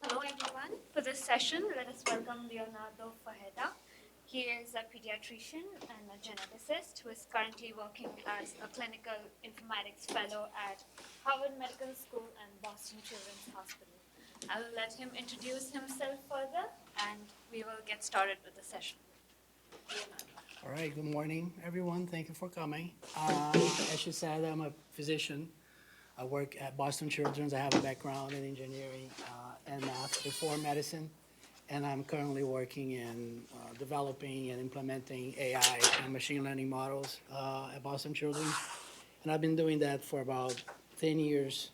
Hello everyone. For this session, let us welcome Leonardo Ferreira. He is a pediatrician and a geneticist who is currently working as a clinical informatics fellow at Harvard Medical School and Boston Children's Hospital. I will let him introduce himself further and we will get started with the session. Leonardo. All right, good morning, everyone. Thank you for coming. As you said, I'm a physician. I work at Boston Children's. I have a background in engineering and math before medicine, and I'm currently working in developing and implementing AI and machine learning models at Boston Children's. And I've been doing that for about 10 years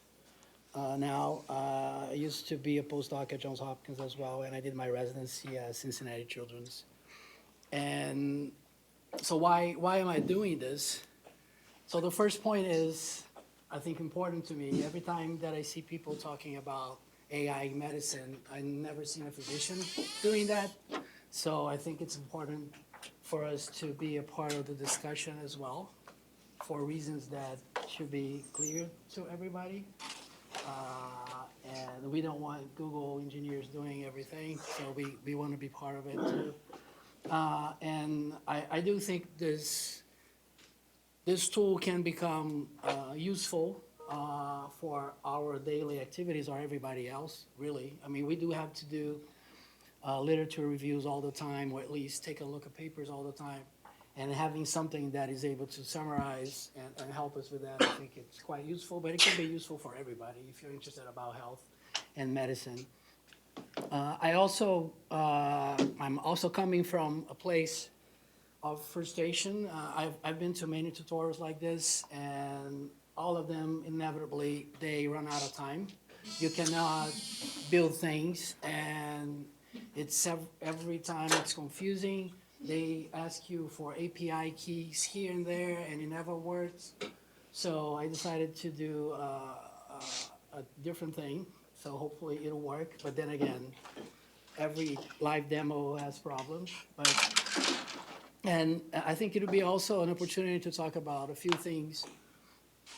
now. I used to be a postdoc at Johns Hopkins as well, and I did my residency at Cincinnati Children's. And so why am I doing this? So the first point is, I think, important to me. Every time that I see people talking about AI medicine, I've never seen a physician doing that. So I think it's important for us to be a part of the discussion as well, for reasons that should be clear to everybody. And we don't want Google engineers doing everything, so we want to be part of it too. And I do think this tool can become useful for our daily activities or everybody else, really. I mean, we do have to do literature reviews all the time, or at least take a look at papers all the time. And having something that is able to summarize and help us with that, I think it's quite useful. But it can be useful for everybody if you're interested about health and medicine. I'm also coming from a place of frustration. I've been to many tutorials like this, and all of them, inevitably, they run out of time. You cannot build things, and it's every time it's confusing. They ask you for API keys here and there, and it never works. So I decided to do a different thing. So hopefully it'll work. But then again, every live demo has problems. And I think it'll be also an opportunity to talk about a few things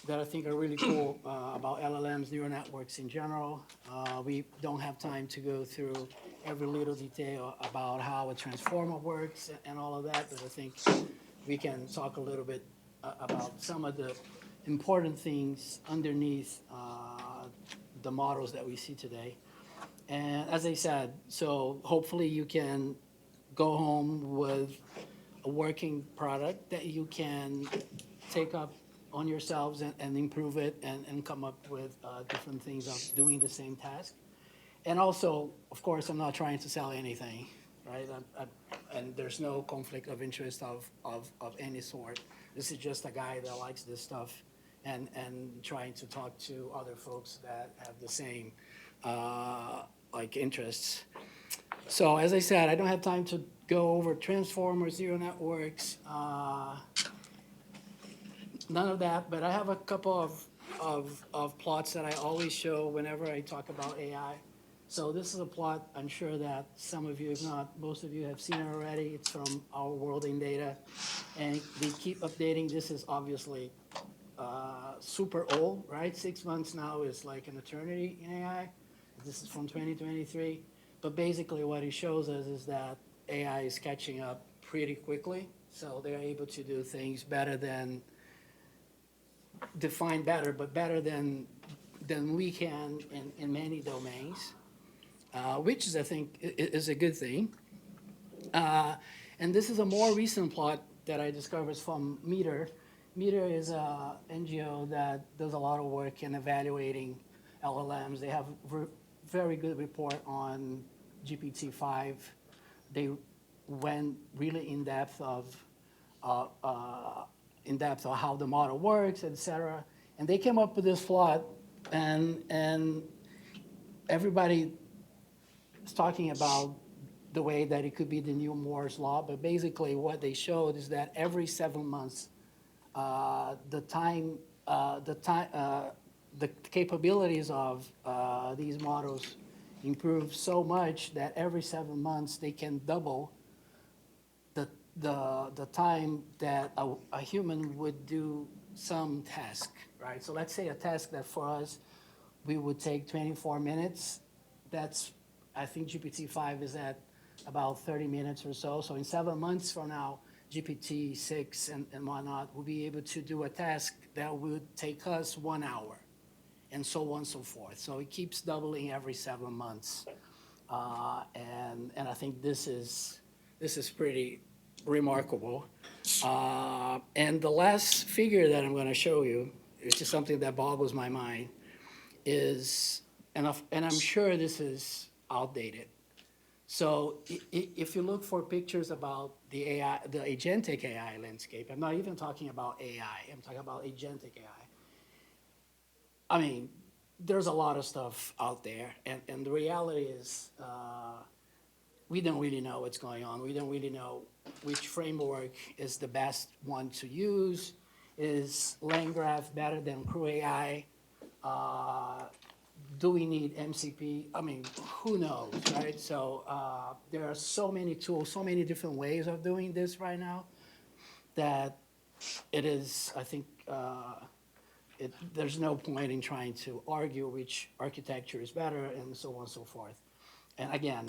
that I think are really cool about LLMs, neural networks in general. We don't have time to go through every little detail about how a transformer works and all of that, but I think we can talk a little bit about some of the important things underneath the models that we see today. And as I said, so hopefully you can go home with a working product that you can take up on yourselves and improve it and come up with different things of doing the same task. And also, of course, I'm not trying to sell anything, right? And there's no conflict of interest of any sort. This is just a guy that likes this stuff and trying to talk to other folks that have the same like interests. So as I said, I don't have time to go over transformers, neural networks, none of that, but I have a couple of plots that I always show whenever I talk about AI. So this is a plot I'm sure that some of you, if not most of you, have seen it already. It's from our world in data, and they keep updating. This is obviously super old, right? 6 months now is like an eternity in AI. This is from 2023. But basically what it shows us is that AI is catching up pretty quickly. So they're able to do things better than, define better, but better than we can in many domains, which is, I think, is a good thing. And this is a more recent plot that I discovered from Meter. Meter is an NGO that does a lot of work in evaluating LLMs. They have very good report on GPT-5. They went really in depth of how the model works, et cetera. And they came up with this plot, and everybody is talking about the way that it could be the new Moore's law. But basically what they showed is that every 7 months, the capabilities of these models improve so much that every 7 months they can double the time that a human would do some task, right? So let's say a task that for us we would take 24 minutes. That's I think GPT-5 is at about 30 minutes or so. So in 7 months from now, GPT-6 and whatnot will be able to do a task that would take us 1 hour, and so on and so forth. So it keeps doubling every 7 months. And I think this is pretty remarkable. And the last figure that I'm going to show you, which is something that boggles my mind, is, and I'm sure this is outdated. So if you look for pictures about the AI, the agentic AI landscape, I'm not even talking about AI, I'm talking about agentic AI. I mean, there's a lot of stuff out there, and the reality is, we don't really know what's going on. We don't really know which framework is the best one to use. Is LangGraph better than Crew AI? Do we need MCP? I mean, who knows, right? So there are so many tools, so many different ways of doing this right now that it is, I think, there's no point in trying to argue which architecture is better and so on and so forth. And again,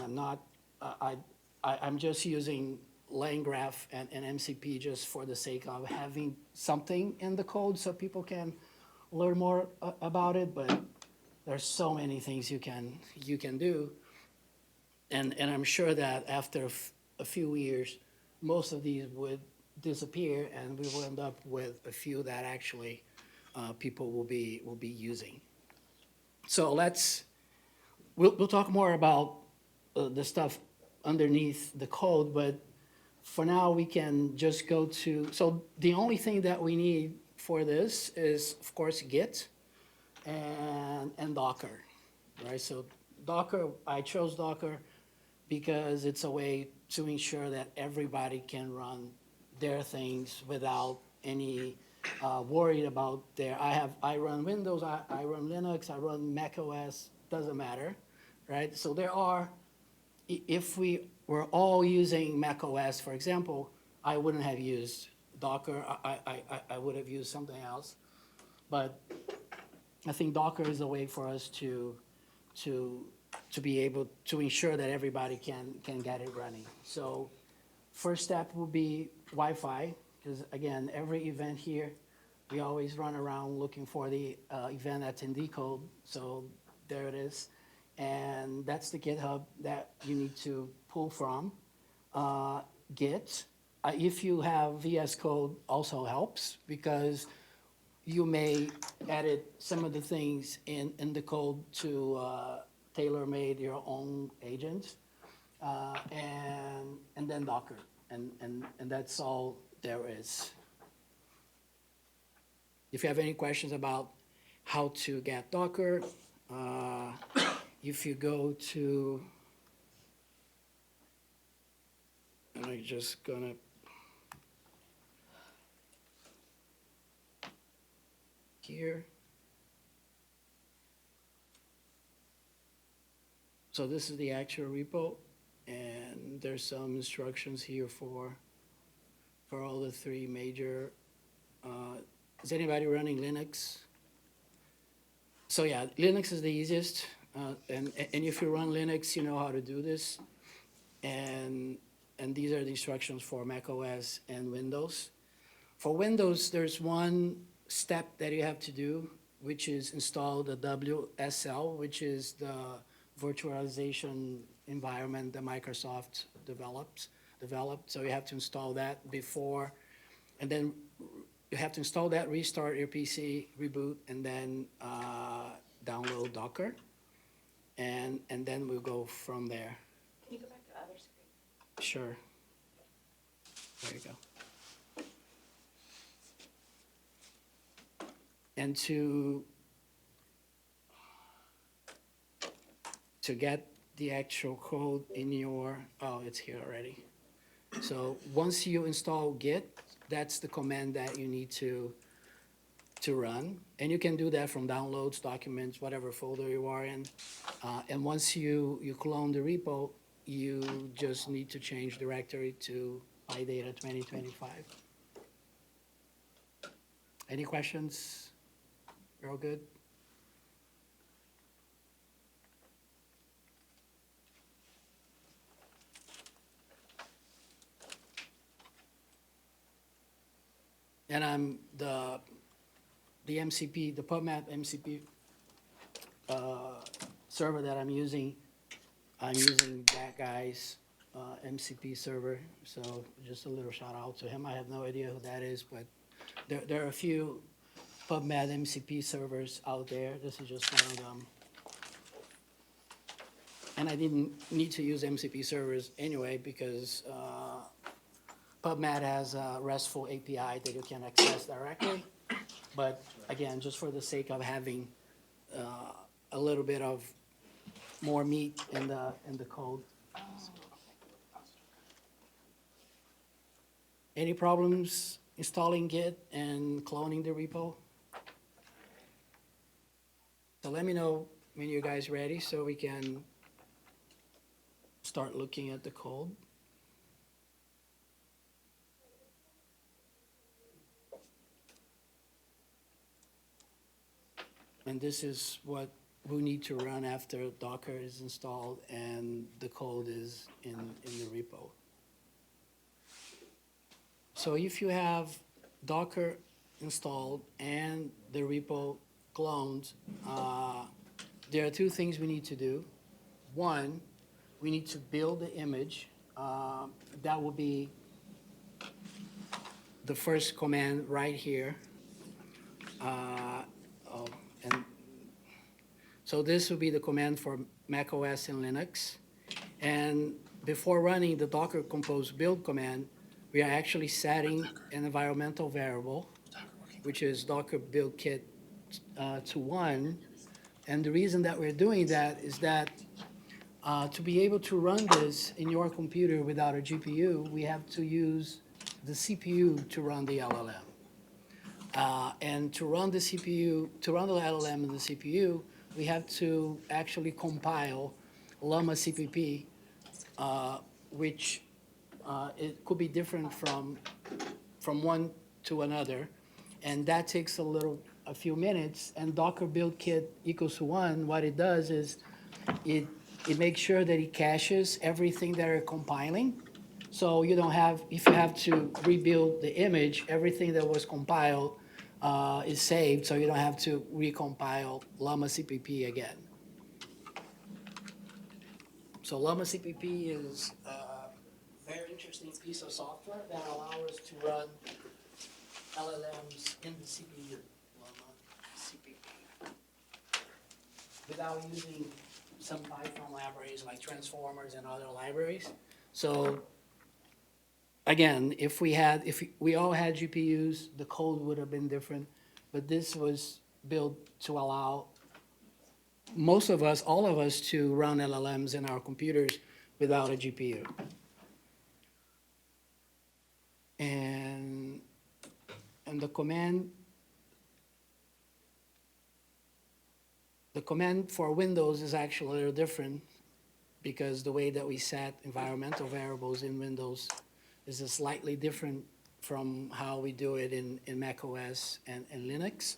I'm just using LangGraph and MCP just for the sake of having something in the code so people can learn more about it, but there's so many things you can do. And I'm sure that after a few years, most of these would disappear and we will end up with a few that actually people will be using. So we'll talk more about the stuff underneath the code, but for now we can just go to, so the only thing that we need for this is, of course, Git and Docker, right? So Docker, I chose Docker because it's a way to ensure that everybody can run their things without any worried about I run Windows, I run Linux, I run Mac OS, doesn't matter, right? So if we were all using Mac OS, for example, I wouldn't have used Docker, I would have used something else. But I think Docker is a way for us to be able to ensure that everybody can get it running. So first step will be Wi-Fi, because again, every event here, we always run around looking for the event attendee code. So there it is. And that's the GitHub that you need to pull from. Git, if you have VS Code, also helps because you may edit some of the things in the code to tailor-made your own agents, and then Docker, and that's all there is. If you have any questions about how to get Docker, if you go to, and I'm just gonna here. So this is the actual repo, and there's some instructions here for all the three major. Is anybody running Linux? So yeah, Linux is the easiest, and if you run Linux, you know how to do this, and these are the instructions for Mac OS and Windows. For Windows, there's one step that you have to do, which is install the WSL, which is the virtualization environment that Microsoft developed. So you have to install that before, and then you have to install that, restart your PC, reboot, and then download Docker, and then we'll go from there. Can you go back to the other screen? Sure. There you go. And to get the actual code in your, oh, it's here already. So once you install Git, that's the command that you need to run. And you can do that from downloads, documents, whatever folder you are in. And once you clone the repo, you just need to change directory to PyData 2025. Any questions? You're all good? And I'm the MCP, the PubMed MCP server that I'm using that guy's MCP server. So just a little shout out to him. I have no idea who that is, but there are a few PubMed MCP servers out there. This is just one of them. And I didn't need to use MCP servers anyway because PubMed has a RESTful API that you can access directly. But again, just for the sake of having a little bit of more meat in the code. Any problems installing Git and cloning the repo? So let me know when you guys ready so we can start looking at the code. And this is what we need to run after Docker is installed and the code is in the repo. So if you have Docker installed and the repo cloned, there are two things we need to do. One, we need to build the image. That will be the first command right here. And so this will be the command for macOS and Linux. And before running the Docker compose build command, we are actually setting an environmental variable, which is Docker build kit to 1. And the reason that we're doing that is that to be able to run this in your computer without a GPU, we have to use the CPU to run the LLM. And to run the CPU, to run the LLM in the CPU, we have to actually compile llama CPP, which it could be different from one to another, and that takes a few minutes. And Docker build kit equals to 1. What it does is it makes sure that it caches everything that are compiling. So you don't have, if you have to rebuild the image, everything that was compiled is saved, so you don't have to recompile llama CPP again. So llama CPP is a very interesting piece of software that allows us to run LLMs in the CPU, llama CPP, without using some Python libraries like transformers and other libraries. So again, if we all had GPUs, the code would have been different, but this was built to allow most of us, all of us, to run LLMs in our computers without a GPU. And the command for Windows is actually a little different because the way that we set environmental variables in Windows is slightly different from how we do it in macOS and Linux.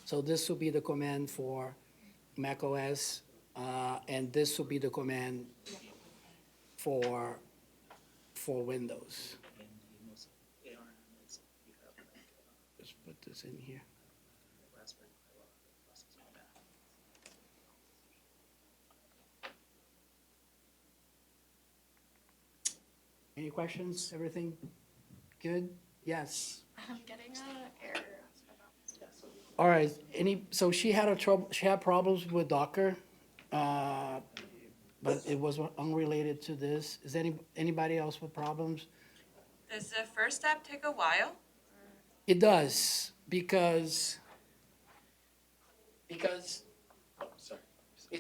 So this will be the command for macOS, and this will be the command for Windows. Let's put this in here. Any questions? Everything good? Yes. I'm getting an error. All right. So she had problems with Docker, but it was unrelated to this. Is anybody else with problems? Does the first step take a while? It does because it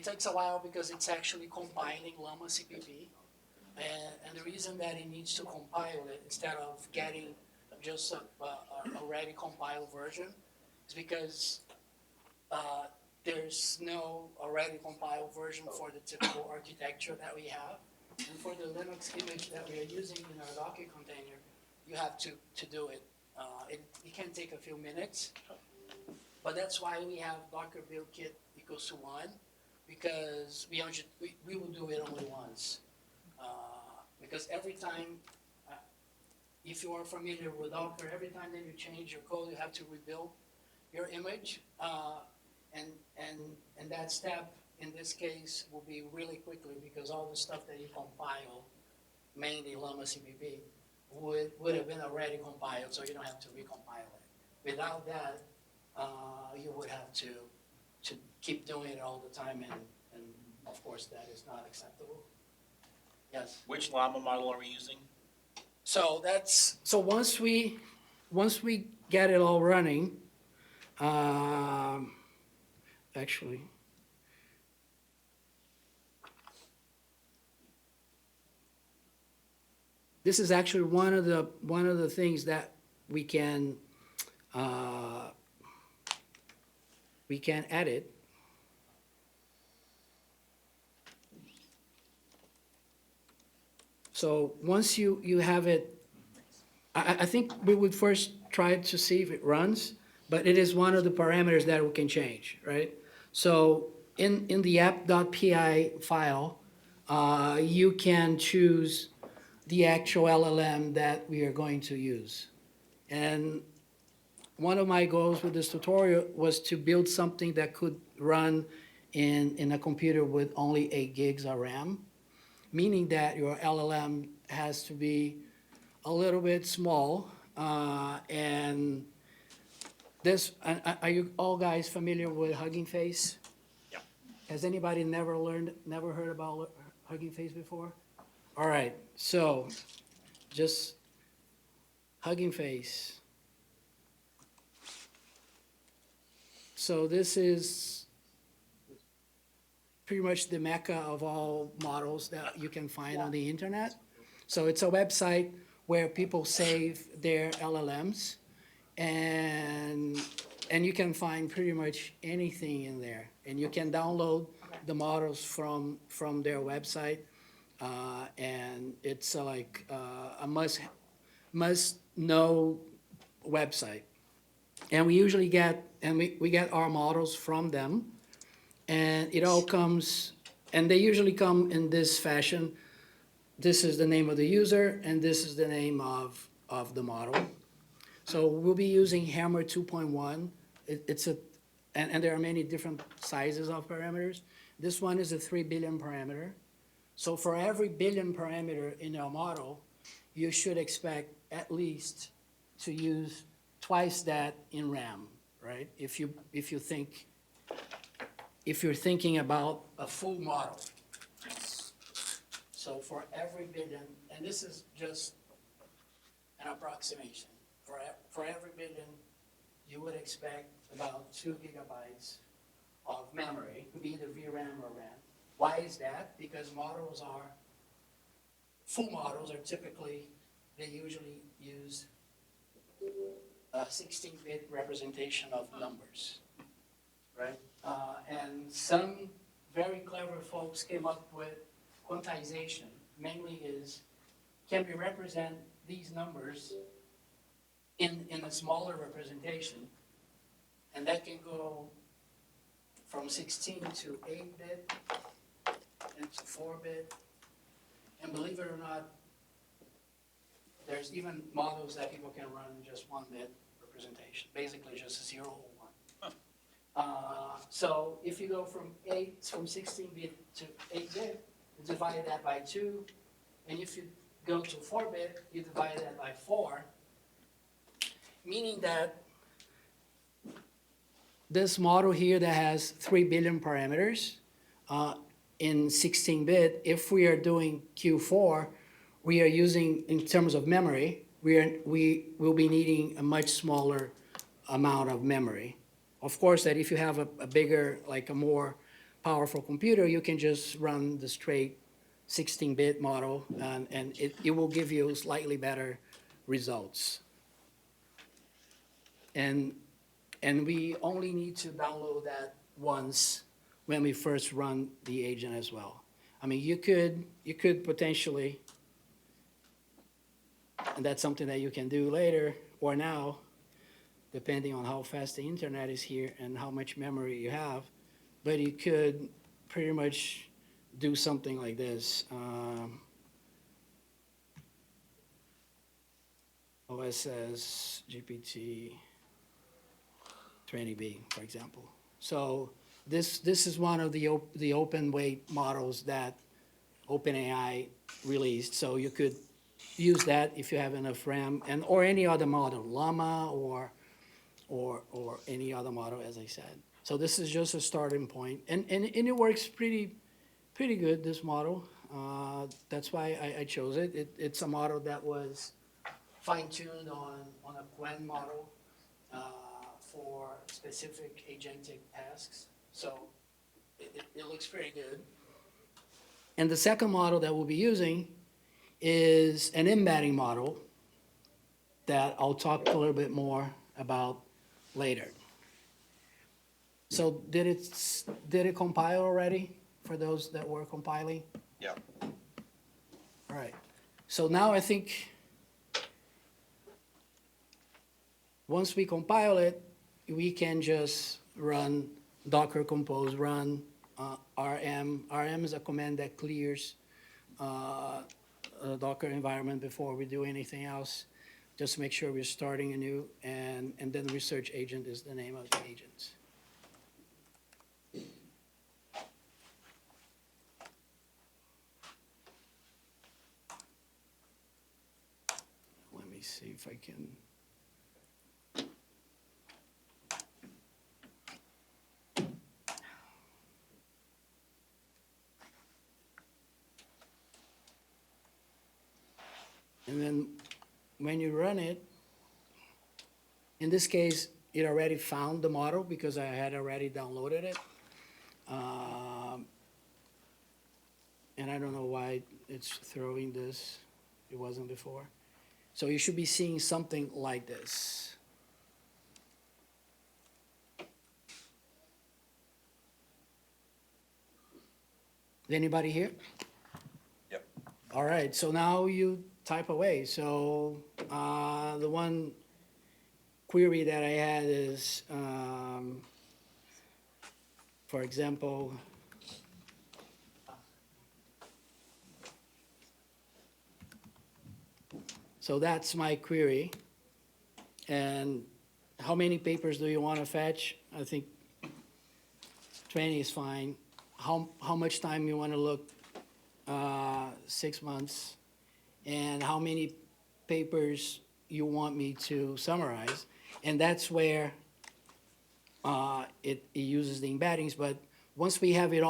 takes a while because it's actually compiling llama CPP. And the reason that it needs to compile it instead of getting just a already compiled version is because there's no already compiled version for the typical architecture that we have. And for the Linux image that we are using in our Docker container, you have to do it. It can take a few minutes, but that's why we have Docker build kit equals to 1, because we will do it only once. Because every time if you are familiar with Docker, every time that you change your code, you have to rebuild your image. And that step, in this case, will be really quickly because all the stuff that you compile, mainly Llama CPP, would have been already compiled, so you don't have to recompile it. Without that, you would have to keep doing it all the time, and of course, that is not acceptable. Yes? Which llama model are we using? So once we get it all running, actually, this is actually one of the things that we can edit. So once you have it, I think we would first try to see if it runs, but it is one of the parameters that we can change, right? So in the app.py file, you can choose the actual LLM that we are going to use. And one of my goals with this tutorial was to build something that could run in a computer with only 8 gigs of RAM, meaning that your LLM has to be a little bit small. And this, are you all guys familiar with Hugging Face? Yeah. Has anybody never heard about Hugging Face before? All right, so just Hugging Face. So this is pretty much the mecca of all models that you can find on the internet. So it's a website where people save their LLMs, and you can find pretty much anything in there. And you can download the models from their website, and it's like a must-know website. And we usually get our models from them, and it all comes, and they usually come in this fashion. This is the name of the user, and this is the name of the model. So we'll be using Hammer 2.1. And there are many different sizes of parameters. This one is a 3 billion parameter. So for every billion parameter in your model, you should expect at least to use twice that in RAM, right? If you're thinking about a full model. So for every billion, and this is just an approximation, for every billion, you would expect about 2 gigabytes of memory, be either VRAM or RAM. Why is that? Because full models are typically, they usually use a 16-bit representation of numbers, right? And some very clever folks came up with quantization, mainly can we represent these numbers in a smaller representation, and that can go from 16 to 8-bit and to 4-bit, and believe it or not, there's even models that people can run just 1-bit representation, basically just a 0 or 1. So if you go from 16-bit to 8-bit, you divide that by 2, and if you go to 4-bit, you divide that by 4, meaning that this model here that has 3 billion parameters in 16-bit, if we are doing Q4, we are using, in terms of memory, we will be needing a much smaller amount of memory. Of course, that if you have a bigger, like a more powerful computer, you can just run the straight 16-bit model, and it will give you slightly better results. And we only need to download that once when we first run the agent as well. I mean, you could potentially, and that's something that you can do later or now, depending on how fast the internet is here and how much memory you have, but you could pretty much do something like this. OSS GPT 20B, for example. So this is one of the open weight models that OpenAI released. So you could use that if you have enough RAM or any other model, Llama or any other model, as I said. So this is just a starting point, and it works pretty good, this model. That's why I chose it. It's a model that was fine-tuned on a Quen model for specific agentic tasks. So it looks pretty good. And the second model that we'll be using is an embedding model that I'll talk a little bit more about later. So did it compile already for those that were compiling? Yeah. All right. So now I think once we compile it, we can just run Docker compose run RM. RM is a command that clears a Docker environment before we do anything else. Just make sure we're starting anew, and then research agent is the name of the agent. Let me see if I can. And then when you run it, in this case, it already found the model because I had already downloaded it. And I don't know why it's throwing this. It wasn't before. So you should be seeing something like this. Anybody here? Yep. All right, so now you type away. So the one query that I had is, for example, so that's my query. And how many papers do you want to fetch? I think 20 is fine. How much time you want to look? 6 months. And how many papers you want me to summarize? And that's where it uses the embeddings. But once we have it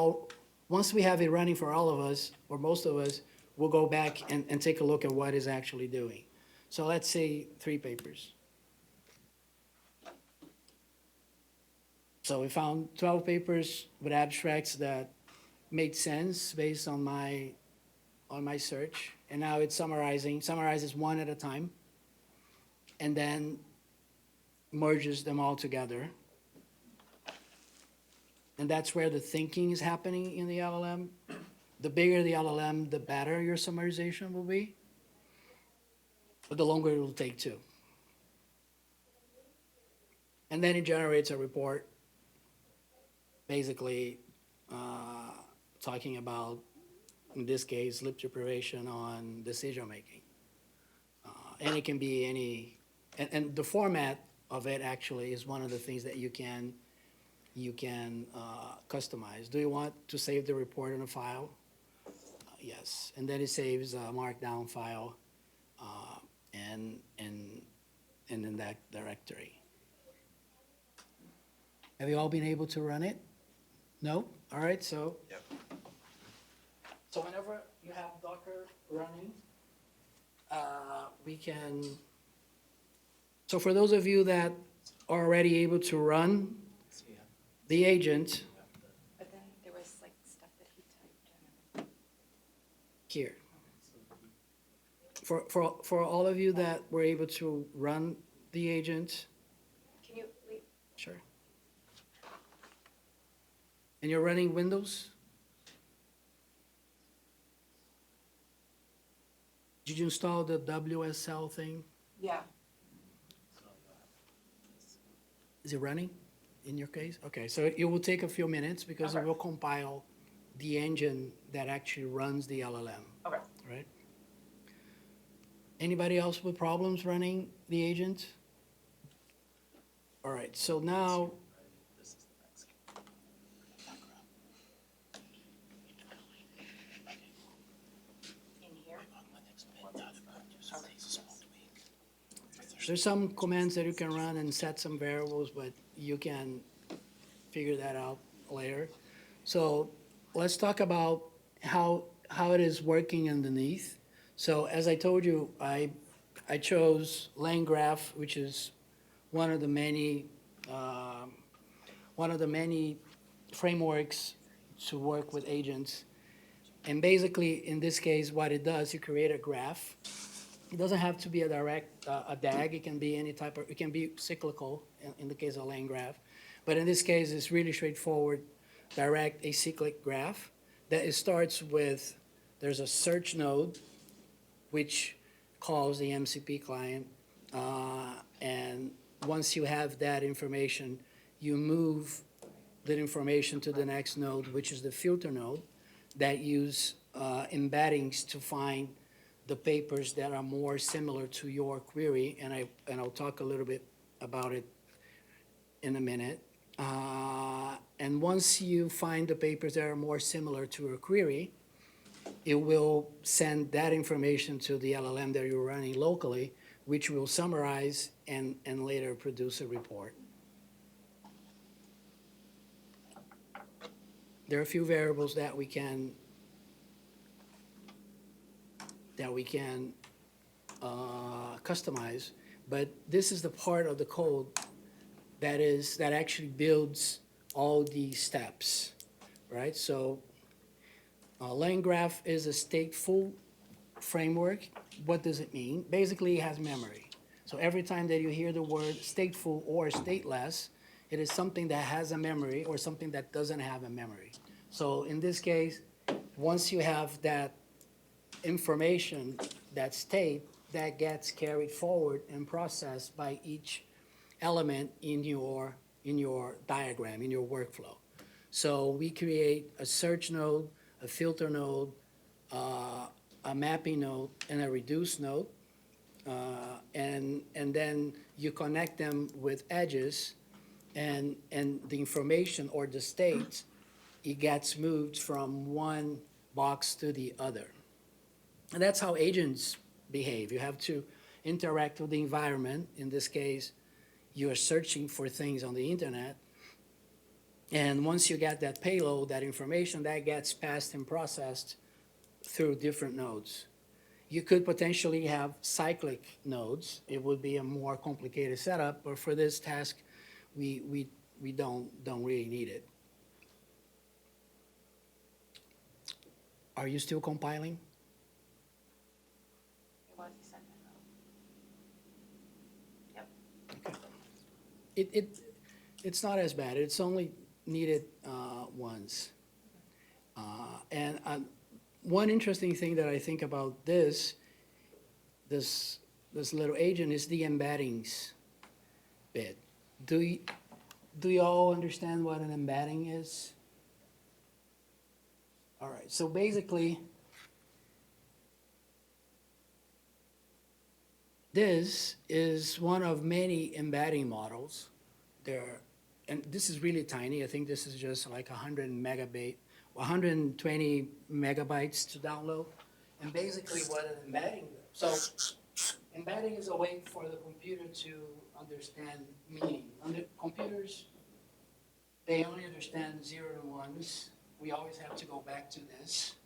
running for all of us, or most of us, we'll go back and take a look at what it's actually doing. So let's say 3 papers. So we found 12 papers with abstracts that made sense based on my search. And now it's summarizes one at a time, and then merges them all together. And that's where the thinking is happening in the LLM. The bigger the LLM, the better your summarization will be, but the longer it will take too. And then it generates a report, basically talking about, in this case, sleep deprivation on decision making. And it can be any, and the format of it actually is one of the things that you can customize. Do you want to save the report in a file? Yes, and then it saves a markdown file and in that directory. Have you all been able to run it? No? All right, so. Yep. So whenever you have Docker running, we can, so for those of you that are already able to run the agent But then there was like stuff that he typed. here. For all of you that were able to run the agent, Can you wait? sure. And you're running Windows? Did you install the WSL thing? Yeah. Is it running in your case? Okay, so it will take a few minutes because it Okay. will compile the engine that actually runs the LLM, Okay. right? Anybody else with problems running the agent? All right, so now, In here? there's some commands that you can run and set some variables, but you can figure that out later. So let's talk about how it is working underneath. So as I told you, I chose LangGraph, which is one of the many frameworks to work with agents. And basically, in this case, what it does, you create a graph. It doesn't have to be a direct, a DAG. It can be any type of, it can be cyclical in the case of LangGraph. But in this case, it's really straightforward, direct acyclic graph that it starts with, there's a search node, which calls the MCP client. And once you have that information, you move that information to the next node, which is the filter node, that use embeddings to find the papers that are more similar to your query, and I'll talk a little bit about it in a minute. And once you find the papers that are more similar to your query, it will send that information to the LLM that you're running locally, which will summarize and later produce a report. There are a few variables that we can customize, but this is the part of the code that actually builds all these steps, right? So LangGraph is a stateful framework. What does it mean? Basically, it has memory. So every time that you hear the word stateful or stateless, it is something that has a memory or something that doesn't have a memory. So in this case, once you have that information, that state, that gets carried forward and processed by each element in your diagram, in your workflow. So we create a search node, a filter node, a mapping node, and a reduce node. And then you connect them with edges, and the information or the state, it gets moved from one box to the other. And that's how agents behave. You have to interact with the environment. In this case, you are searching for things on the internet. And once you get that payload, that information, that gets passed and processed through different nodes. You could potentially have cyclic nodes. It would be a more complicated setup, but for this task, we don't really need it. Are you still compiling? It was, he sent it out. Yep. It's not as bad. It's only needed once. And one interesting thing that I think about this little agent is the embeddings bit. Do you all understand what an embedding is? All right, so basically, this is one of many embedding models. And this is really tiny. I think this is just like 120 megabytes to download. And basically what an embedding does. So embedding is a way for the computer to understand meaning. Computers, they only understand 0 and 1s. We always have to go back to this,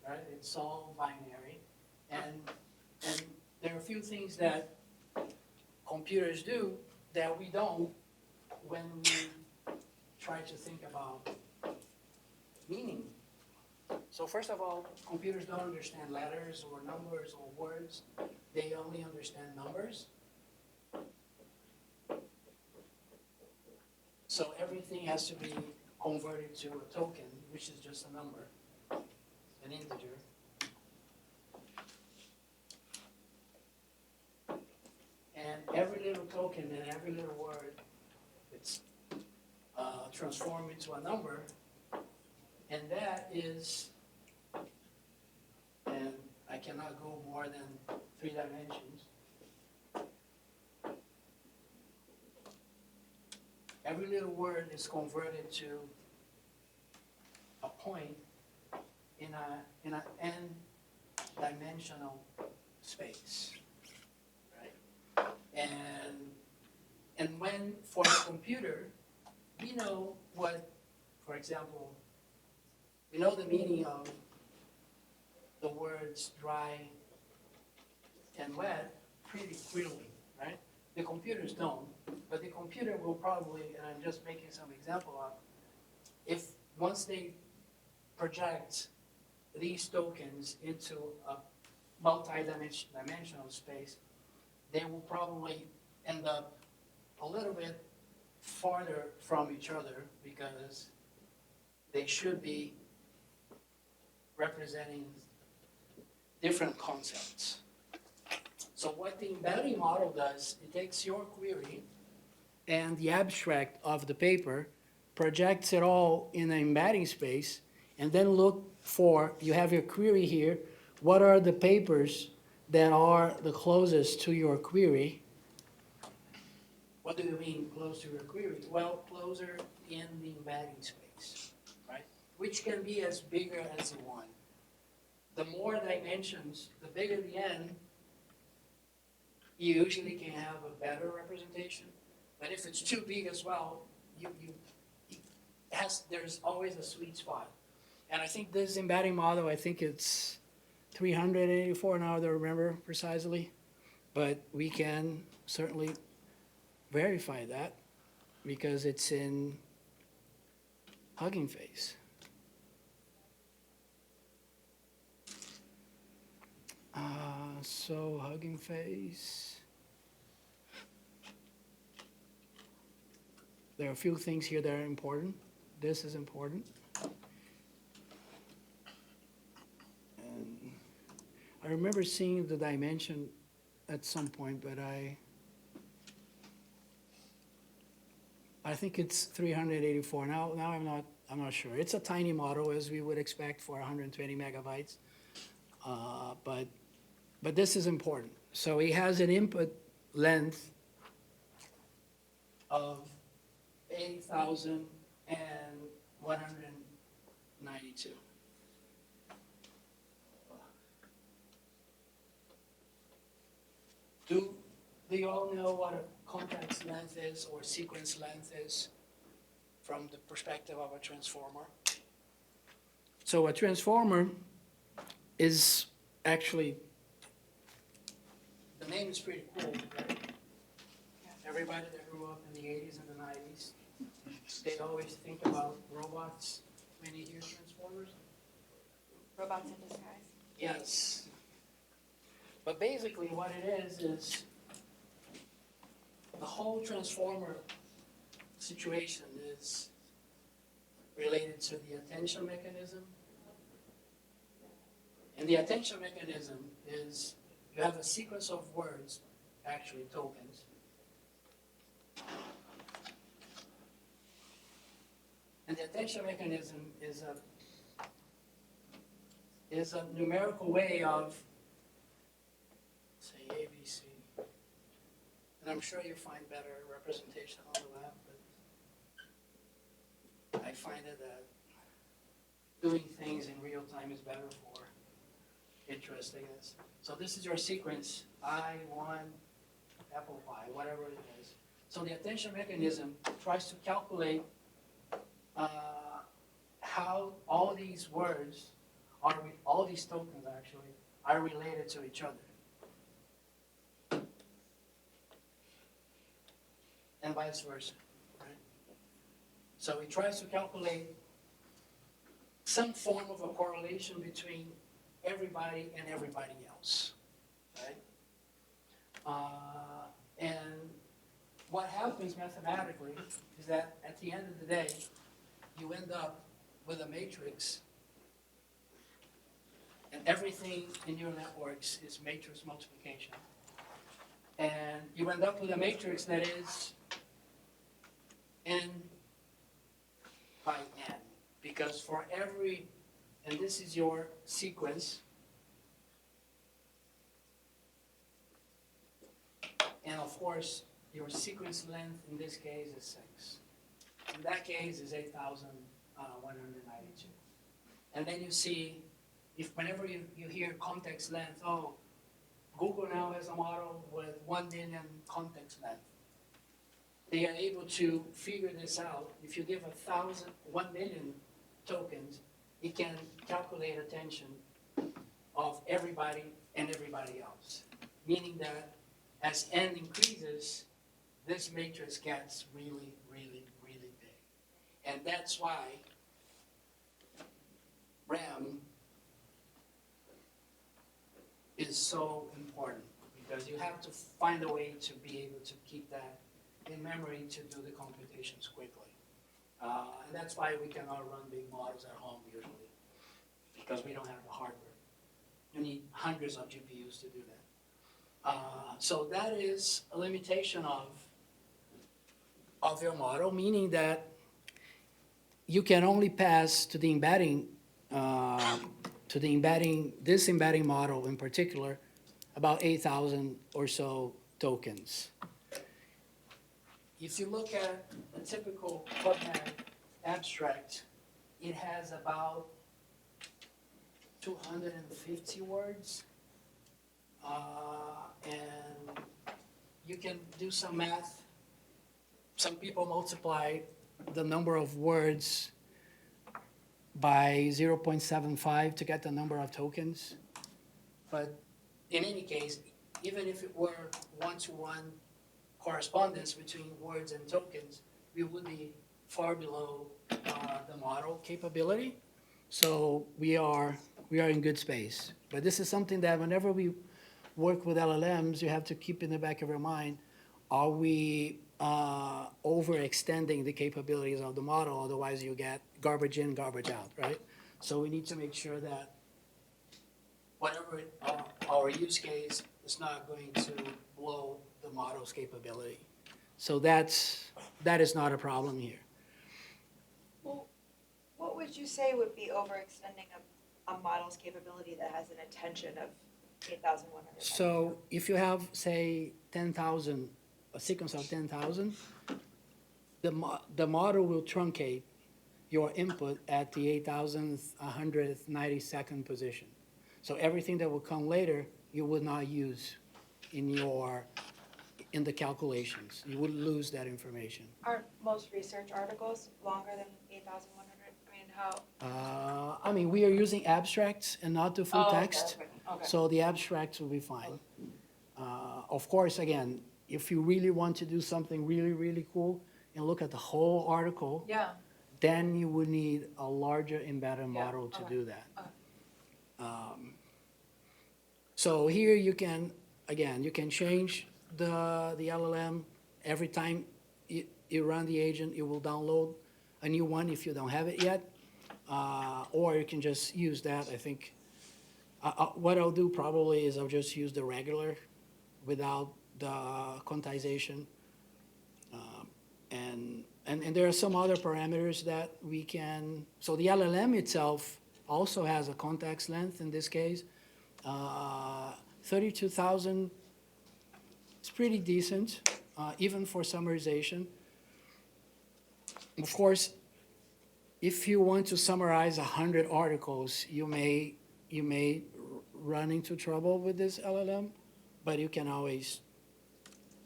right? It's all binary. And there are a few things that computers do that we don't when we try to think about meaning. So first of all, computers don't understand letters or numbers or words. They only understand numbers. So everything has to be converted to a token, which is just a number, an integer. And every little token and every little word, it's transformed into a number. And that is, and I cannot go more than 3 dimensions. Every little word is converted to a point in an n-dimensional space, right? And when, for a computer, we know what, for example, we know the meaning of the words dry and wet pretty clearly, right? The computers don't, but the computer will probably, and I'm just making some example of, if once they project these tokens into a multi-dimensional space, they will probably end up a little bit farther from each other because they should be representing different concepts. So what the embedding model does, it takes your query and the abstract of the paper, projects it all in an embedding space, and then look for, you have your query here, what are the papers that are the closest to your query? What do you mean close to your query? Well, closer in the embedding space, right? Which can be as bigger as you want. The more dimensions, the bigger the n, you usually can have a better representation. But if it's too big as well, there's always a sweet spot. And I think this embedding model, I think it's 384 now, I don't remember precisely, but we can certainly verify that because it's in Hugging Face. So Hugging Face. There are a few things here that are important. This is important. And I remember seeing the dimension at some point, but I think it's 384. Now I'm not sure. It's a tiny model as we would expect for 120 megabytes. But this is important. So it has an input length of 8,192. Do you all know what a context length is or sequence length is from the perspective of a transformer? So a transformer is actually, the name is pretty cool, right? Everybody that grew up in the 80s and the 90s, they always think about robots when you hear transformers. Robots in disguise. Yes. But basically what it is the whole transformer situation is related to the attention mechanism. And the attention mechanism is you have a sequence of words, actually tokens. And the attention mechanism is a numerical way of, say, ABC. And I'm sure you find better representation on the web, but I find it that doing things in real time is better for interest, I guess. So this is your sequence, I1, apple pie, whatever it is. So the attention mechanism tries to calculate how all these words all these tokens actually are related to each other. And vice versa, right? So it tries to calculate some form of a correlation between everybody and everybody else, right? And what happens mathematically is that at the end of the day, you end up with a matrix, and everything in your networks is matrix multiplication. And you end up with a matrix that is n by n, because for every, and this is your sequence, And of course, your sequence length in this case is 6. In that case is 8,192. And then you see, if whenever you hear context length, oh, Google now has a model with 1 million context length. They are able to figure this out. If you give 1 million tokens, it can calculate attention of everybody and everybody else. Meaning that as n increases, this matrix gets really, really, really big. And that's why RAM is so important, because you have to find a way to be able to keep that in memory to do the computations quickly. And that's why we cannot run big models at home usually, because we don't have the hardware. You need hundreds of GPUs to do that. So that is a limitation of your model, meaning that you can only pass to the embedding, this embedding model in particular, about 8,000 or so tokens. If you look at a typical PubMed abstract, it has about 250 words. And you can do some math. Some people multiply the number of words by 0.75 to get the number of tokens. But in any case, even if it were one-to-one correspondence between words and tokens, we would be far below the model capability. So we are in good space. But this is something that whenever we work with LLMs, you have to keep in the back of your mind, are we overextending the capabilities of the model? Otherwise you get garbage in, garbage out, right? So we need to make sure that whatever our use case is not going to blow the model's capability. So that is not a problem here. Well, what would you say would be overextending a model's capability that has an attention of 8,100? So if you have, say, 10,000, a sequence of 10,000, the model will truncate your input at the 8,192nd position. So everything that will come later, you would not use in the calculations. You would lose that information. Aren't most research articles longer than 8,100? I mean, how? We are using abstracts and not the full text. Okay. So the abstracts will be fine. Of course, again, if you really want to do something really, really cool and look at the whole article, Yeah. then you would need a larger embedded Yeah, model to okay. do that. Okay. So here you can change the LLM. Every time you run the agent, it will download a new one if you don't have it yet. Or you can just use that. I think what I'll do probably is I'll just use the regular without the quantization. And there are some other parameters that we can, so the LLM itself also has a context length in this case. 32,000 is pretty decent, even for summarization. Of course, if you want to summarize 100 articles, you may run into trouble with this LLM, but you can always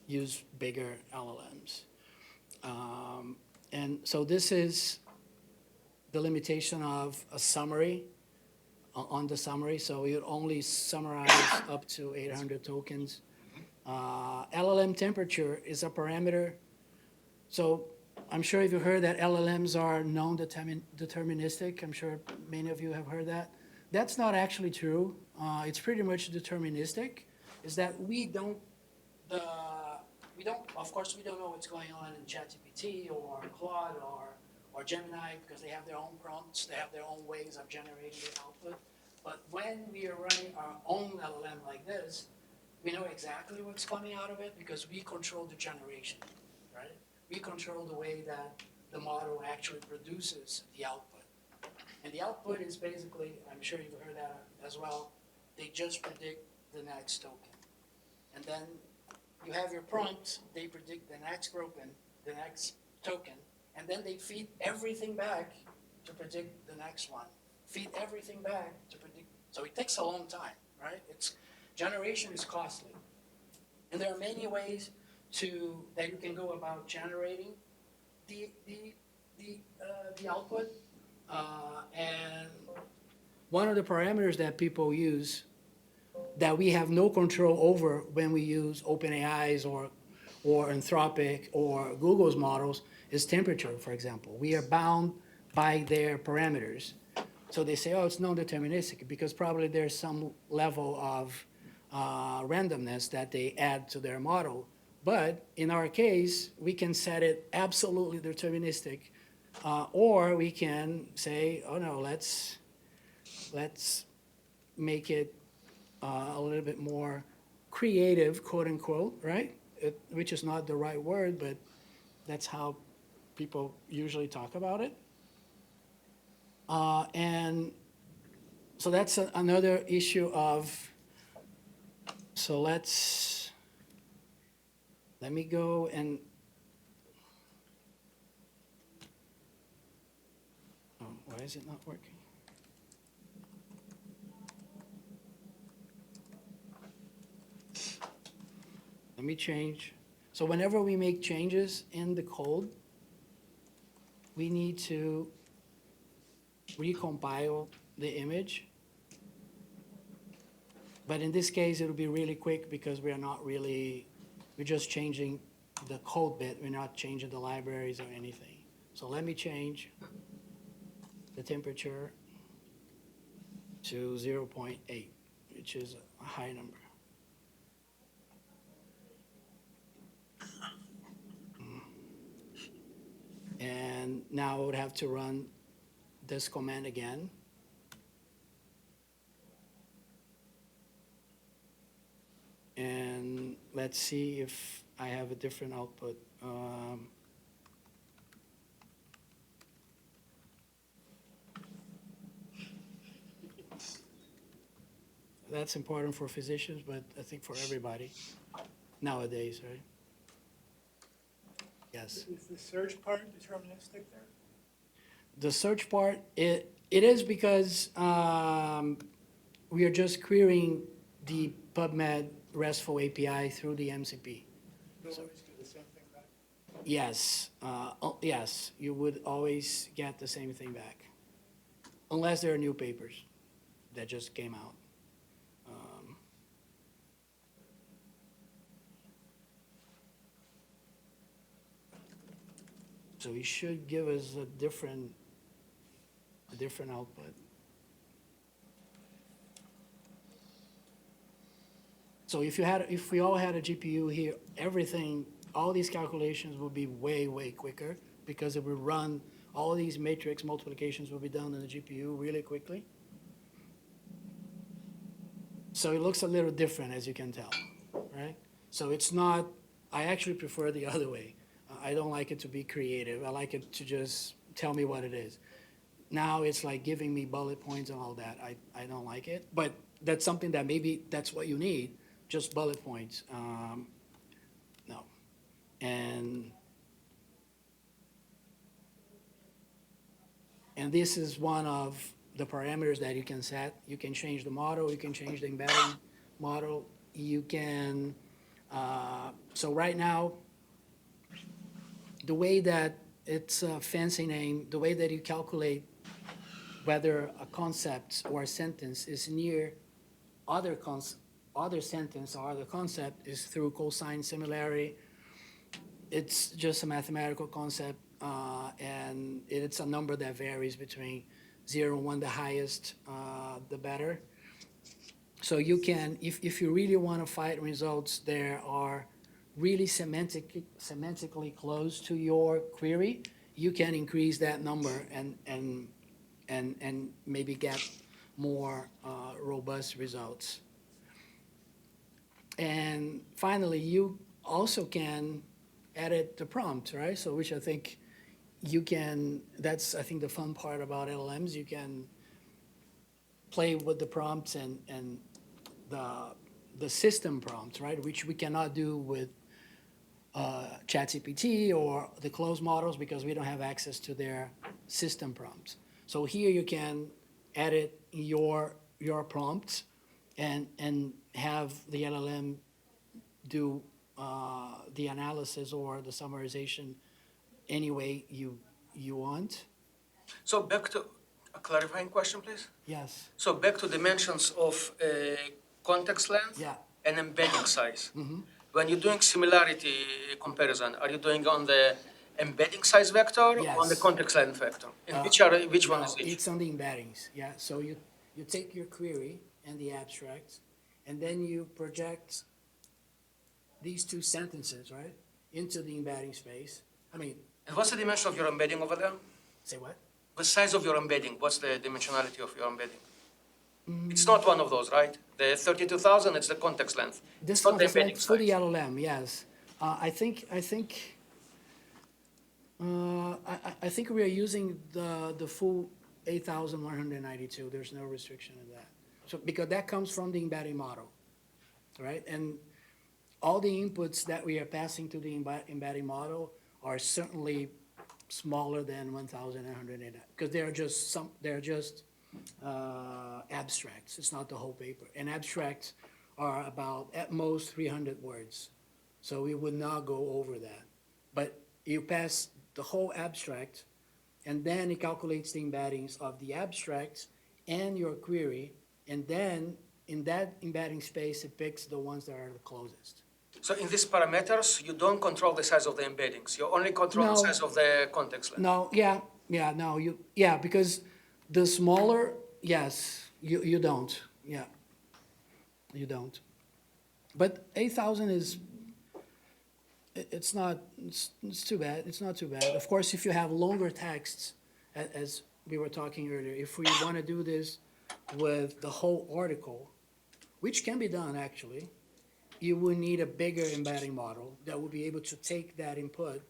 use bigger LLMs. And so this is the limitation of a summary on the summary. So you only summarize up to 800 tokens. LLM temperature is a parameter. So I'm sure if you heard that LLMs are non-deterministic. I'm sure many of you have heard that. That's not actually true. It's pretty much deterministic. Is that of course, we don't know what's going on in ChatGPT or Claude or Gemini, because they have their own prompts, they have their own ways of generating the output. But when we are running our own LLM like this, we know exactly what's coming out of it because we control the generation, right? We control the way that the model actually produces the output. And the output is basically, I'm sure you've heard that as well, they just predict the next token. And then you have your prompt, they predict the next token, and then they feed everything back to predict the next one. Feed everything back to predict. So it takes a long time, right? Generation is costly. And there are many ways that you can go about generating the output. And one of the parameters that people use that we have no control over when we use OpenAI's or Anthropic or Google's models is temperature, for example. We are bound by their parameters. So they say, oh, it's non-deterministic because probably there's some level of randomness that they add to their model. But in our case, we can set it absolutely deterministic, or we can say, oh no, let's make it a little bit more creative, quote unquote, right? Which is not the right word, but that's how people usually talk about it. And so that's another issue of, so let me go and, oh, why is it not working? Let me change. So whenever we make changes in the code, we need to recompile the image. But in this case, it'll be really quick because we're just changing the code bit. We're not changing the libraries or anything. So let me change the temperature to 0.8, which is a high number. And now I would have to run this command again. And let's see if I have a different output. That's important for physicians, but I think for everybody nowadays, right? Yes. Is the search part deterministic there? The search part, it is because we are just querying the PubMed RESTful API through the MCP. You'll always do the same thing back? Yes, yes, you would always get the same thing back, unless there are new papers that just came out. So it should give us a different output. So if we all had a GPU here, all these calculations would be way, way quicker because it would run, all these matrix multiplications will be done on the GPU really quickly. So it looks a little different, as you can tell, right? So it's not, I actually prefer the other way. I don't like it to be creative. I like it to just tell me what it is. Now it's like giving me bullet points and all that. I don't like it, but that's something that maybe that's what you need, just bullet points. No. And this is one of the parameters that you can set. You can change the model, you can change the embedding model. You can, so right now, the way that it's a fancy name, the way that you calculate whether a concept or a sentence is near other sentence or other concept is through cosine similarity. It's just a mathematical concept, and it's a number that varies between 0 and 1, the highest, the better. So you can, if you really want to find results, there are really semantically close to your query, you can increase that number and maybe get more robust results. And finally, you also can edit the prompt, right? So which I think you can, that's I think the fun part about LLMs, you can play with the prompts and the system prompts, right? Which we cannot do with ChatGPT or the closed models because we don't have access to their system prompts. So here you can edit your prompts and have the LLM do the analysis or the summarization any way you want. So back to a clarifying question, please. Yes, So back to dimensions of context length yeah. and embedding size. When you're doing similarity comparison, are you doing on the embedding size vector or on the Yes. context length vector? And which one No, is each? it's on the embeddings, yeah. So you take your query and the abstract, and then you project these two sentences, right, into the embedding space. I mean, And what's the dimension of your embedding over there? say what? The size of your embedding, what's the dimensionality of your embedding? It's not one of those, right? The 32,000, it's the context length. This It's not the context length embedding for the size. LLM, yes. I think we are using the full 8,192. There's no restriction in that. So because that comes from the embedding model, right? And all the inputs that we are passing to the embedding model are certainly smaller than 1,980 because they're just abstracts. It's not the whole paper. And abstracts are about at most 300 words. So we would not go over that. But you pass the whole abstract, and then it calculates the embeddings of the abstract and your query, and then in that embedding space, it picks the ones that are the closest. So in these parameters, you don't control the size of the embeddings. You only control the No. size of the context length. No, because the smaller, yes, you don't, yeah, you don't. But 8,000 is, it's too bad, it's not too bad. Of course, if you have longer texts, as we were talking earlier, if we want to do this with the whole article, which can be done actually, you would need a bigger embedding model that would be able to take that input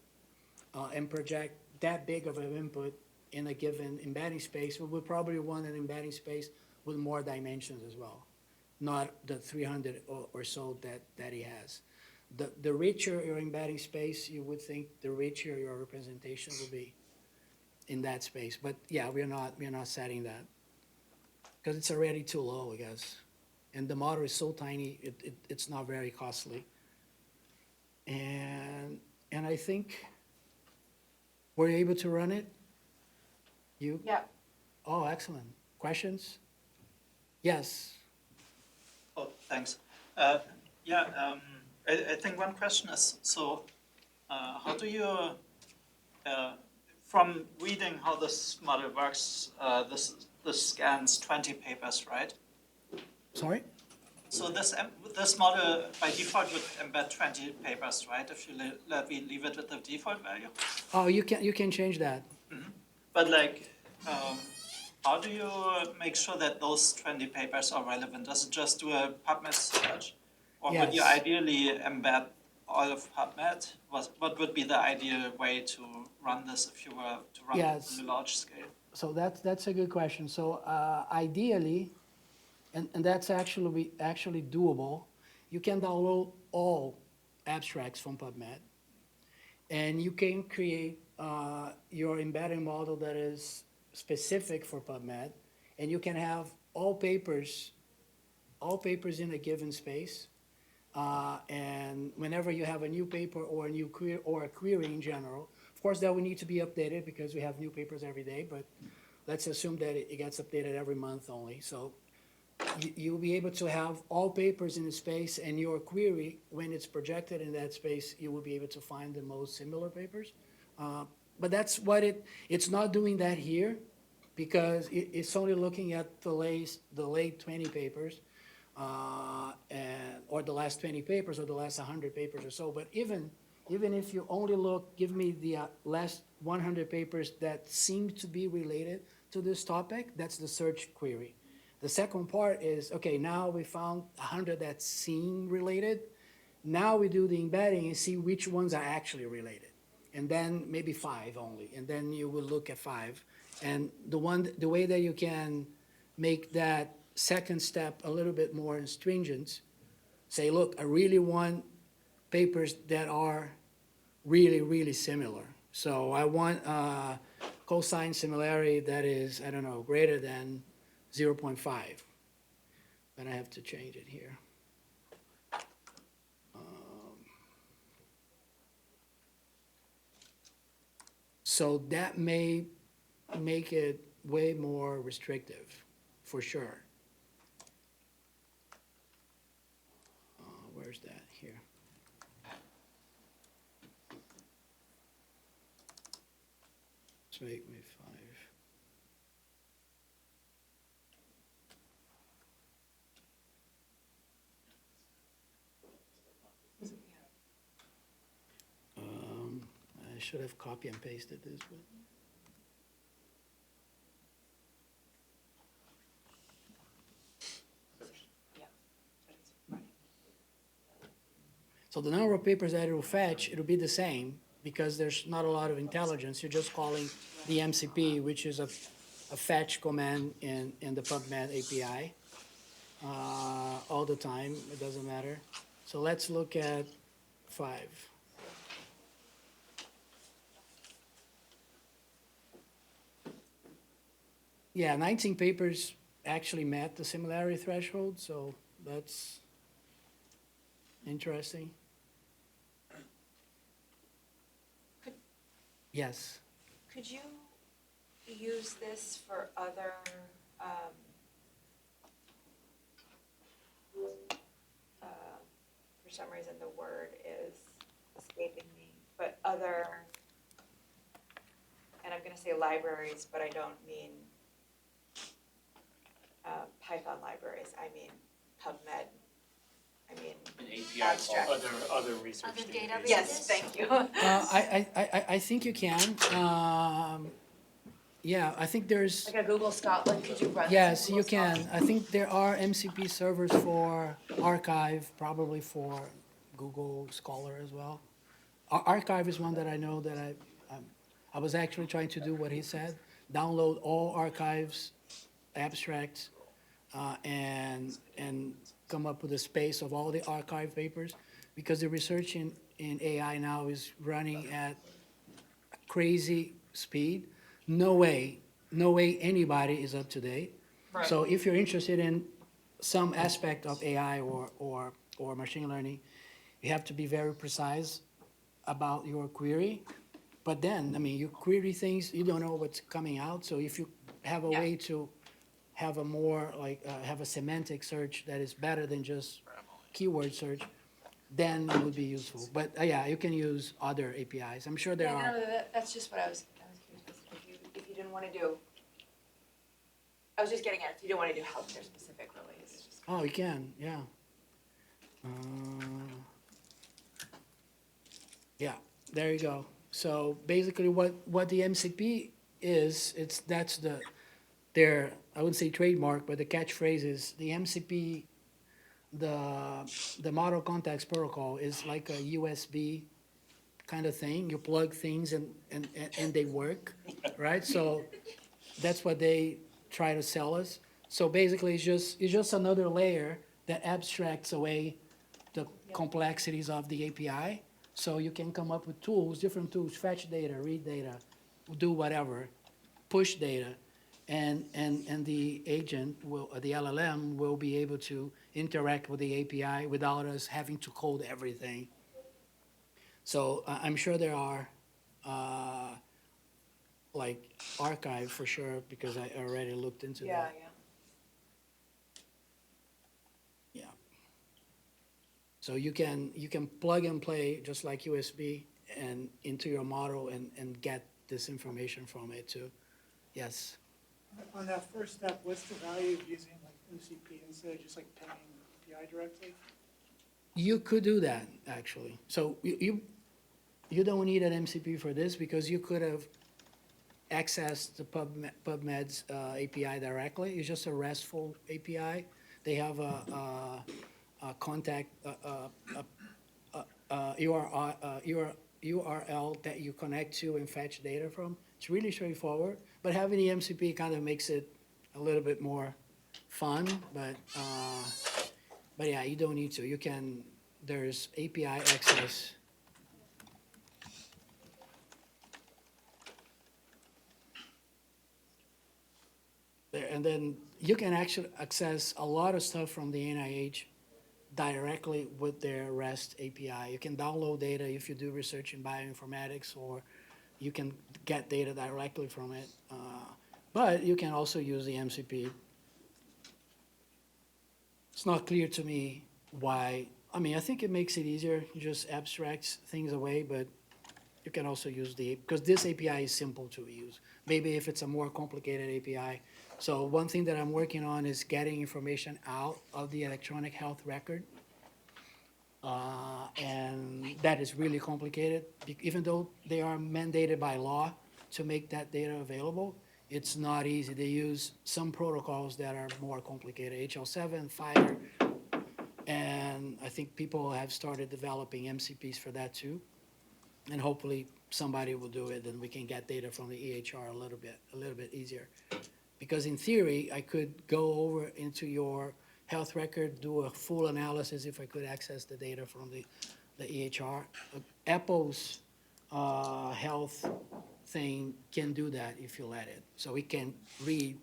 and project that big of an input in a given embedding space. We would probably want an embedding space with more dimensions as well, not the 300 or so that he has. The richer your embedding space, you would think the richer your representation will be in that space. But yeah, we're not setting that because it's already too low, I guess. And the model is so tiny, it's not very costly. And I think we're able to run it? You? Yeah. Oh, excellent. Questions? Yes. Oh, thanks. I think one question is, so how do you, from reading how this model works, this scans 20 papers, right? Sorry? So this model by default would embed 20 papers, right? If you leave it with the default value. Oh, you can change that. But like, how do you make sure that those 20 papers are relevant? Does it just do a PubMed search? Or would you Yes. ideally embed all of PubMed? What would be the ideal way to run this if you were to run Yes. it on a large scale? So that's a good question. So ideally, and that's actually doable, you can download all abstracts from PubMed, and you can create your embedding model that is specific for PubMed, and you can have all papers in a given space. And whenever you have a new paper or a new query or a query in general, of course that will need to be updated because we have new papers every day, but let's assume that it gets updated every month only. So you'll be able to have all papers in the space, and your query, when it's projected in that space, you will be able to find the most similar papers. But that's what it's not doing that here because it's only looking at the late 20 papers. Or the last 20 papers or the last 100 papers or so. But even if you only give me the last 100 papers that seem to be related to this topic, that's the search query. The second part is, okay, now we found 100 that seem related. Now we do the embedding and see which ones are actually related. And then maybe 5 only. And then you will look at 5. And the way that you can make that second step a little bit more stringent, say, look, I really want papers that are really, really similar. So I want cosine similarity that is, I don't know, greater than 0.5. But I have to change it here. So that may make it way more restrictive, for sure. Where's that? Here. Let's make me 5. I should have copy and pasted this, but. Yeah, but it's running. So the number of papers that it will fetch, it'll be the same because there's not a lot of intelligence. You're just calling the MCP, which is a fetch command in the PubMed API all the time. It doesn't matter. So let's look at 5. Yeah, 19 papers actually met the similarity threshold, so that's interesting. Yes. Could you use this for other, for some reason the word is escaping me, but other, and I'm gonna say libraries, but I don't mean Python libraries, I mean PubMed, I mean An API abstract. called other research Other databases. databases? Yes, thank you. I think you can. Yeah, I think there's, Like a Google Scotland, could you run this in yes, Google you can. Scotland? I think there are MCP servers for Archive, probably for Google Scholar as well. Archive is one that I know that I was actually trying to do what he said, download all archives, abstracts, and come up with a space of all the archive papers, because the research in AI now is running at crazy speed. No way anybody is up to date. So if you're interested in some aspect of AI or machine learning, you have to be very precise about your query. But then, I mean, you query things, you don't know what's coming out. So if you have a way to have a more, like, have a semantic search that is better than just keyword search, then it would be useful. But yeah, you can use other APIs. I'm sure there Yeah, are. no, that's just what I was curious, if you didn't wanna do, I was just getting at, if you didn't wanna do healthcare specific really, it's just. Oh, you can, yeah. Yeah, there you go. So basically what the MCP is, that's their, I wouldn't say trademark, but the catchphrase is the MCP, the Model Context Protocol is like a USB kind of thing. You plug things and they work, right? So that's what they try to sell us. So basically, it's just another layer that abstracts away the complexities of the API. So you can come up with tools, different tools, fetch data, read data, do whatever, push data, and the agent will, the LLM will be able to interact with the API without us having to code everything. So I'm sure there are, like archive for sure, because I already looked into that. Yeah. So you can plug and play just like USB and into your model and get this information from it too. Yes. On that first step, what's the value of using like MCP instead of just like paying API directly? You could do that, actually. So you don't need an MCP for this, because you could have accessed the PubMed's API directly. It's just a RESTful API. They have a contact URL that you connect to and fetch data from. It's really straightforward, but having the MCP kind of makes it a little bit more fun, but yeah, you don't need to. You can, there's API access And then you can actually access a lot of stuff from the NIH directly with their REST API. You can download data if you do research in bioinformatics, or you can get data directly from it. But you can also use the MCP. It's not clear to me why. I mean, I think it makes it easier, just abstracts things away, but you can also use because this API is simple to use. Maybe if it's a more complicated API. So one thing that I'm working on is getting information out of the electronic health record. And that is really complicated. Even though they are mandated by law to make that data available, it's not easy. They use some protocols that are more complicated, HL7, FHIR, and I think people have started developing MCPs for that too. And hopefully somebody will do it, and we can get data from the EHR a little bit easier. Because in theory, I could go over into your health record, do a full analysis if I could access the data from the EHR. Apple's health thing can do that if you let it. So it can read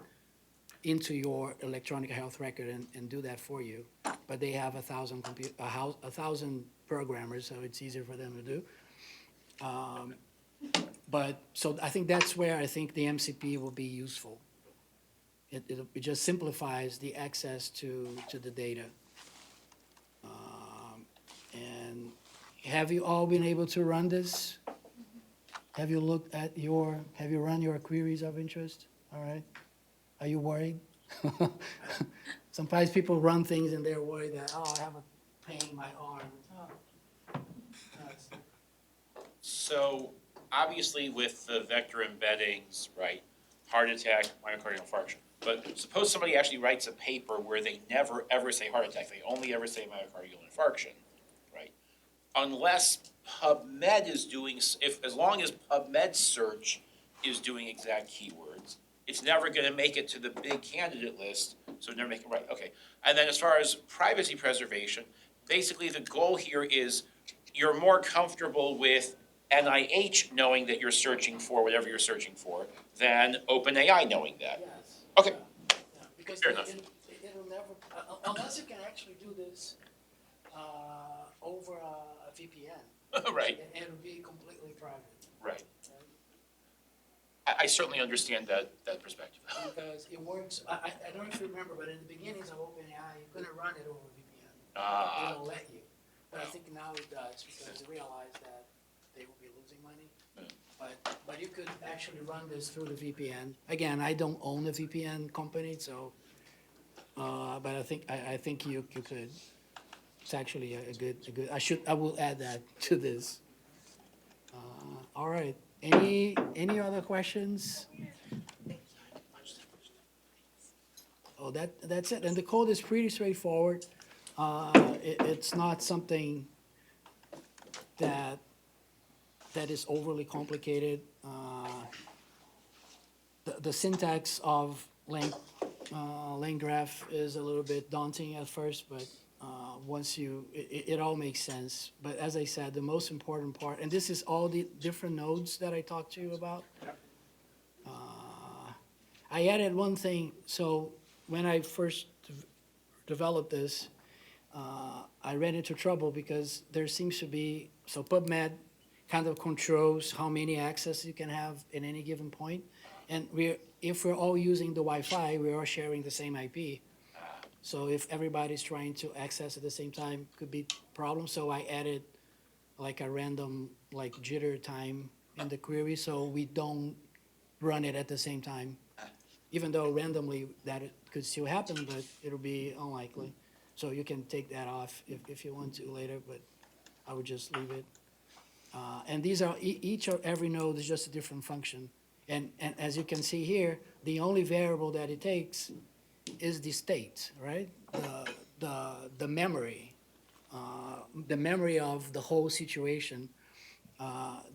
into your electronic health record and do that for you. But they have 1,000 programmers, so it's easier for them to do. But so I think that's where I think the MCP will be useful. It just simplifies the access to the data. And have you all been able to run this? Have you looked at have you run your queries of interest? All right. Are you worried? Sometimes people run things and they're worried that, oh, I have a pain in my arm. Oh. So obviously with the vector embeddings, right, heart attack, myocardial infarction. But suppose somebody actually writes a paper where they never ever say heart attack, they only ever say myocardial infarction, right? Unless PubMed is doing, as long as PubMed search is doing exact keywords, it's never gonna make it to the big candidate list, so never make it right, okay. And then as far as privacy preservation, basically the goal here is you're more comfortable with NIH knowing that you're searching for whatever you're searching for than OpenAI knowing that. Yes. Okay. Yeah, because Fair enough. it'll never, unless you can actually do this over a VPN. Right, And it'll be completely private. right. I certainly understand that perspective. Because it works, I don't know if you remember, but in the beginnings of OpenAI, you couldn't run it over VPN. They Ah, don't let you. But I think now it does, because they realize that they will be losing money. But you could actually run this through the VPN. Again, I don't own a VPN company, so, but I think you could. It's actually a good, I will add that to this. All right, any other questions? Oh, that's it, and the code is pretty straightforward. It's not something that is overly complicated. The syntax of LangGraph is a little bit daunting at first, but once it all makes sense. But as I said, the most important part, and this is all the different nodes that I talked to you about. I added one thing. So when I first developed this, I ran into trouble because there seems to be, so PubMed kind of controls how many access you can have in any given point. And if we're all using the Wi-Fi, we're all sharing the same IP. So if everybody's trying to access at the same time, could be a problem. So I added like a random like jitter time in the query, so we don't run it at the same time. Even though randomly that it could still happen, but it'll be unlikely. So you can take that off if you want to later, but I would just leave it. And these are, each or every node is just a different function. And as you can see here, the only variable that it takes is the state, right? The memory, the memory of the whole situation.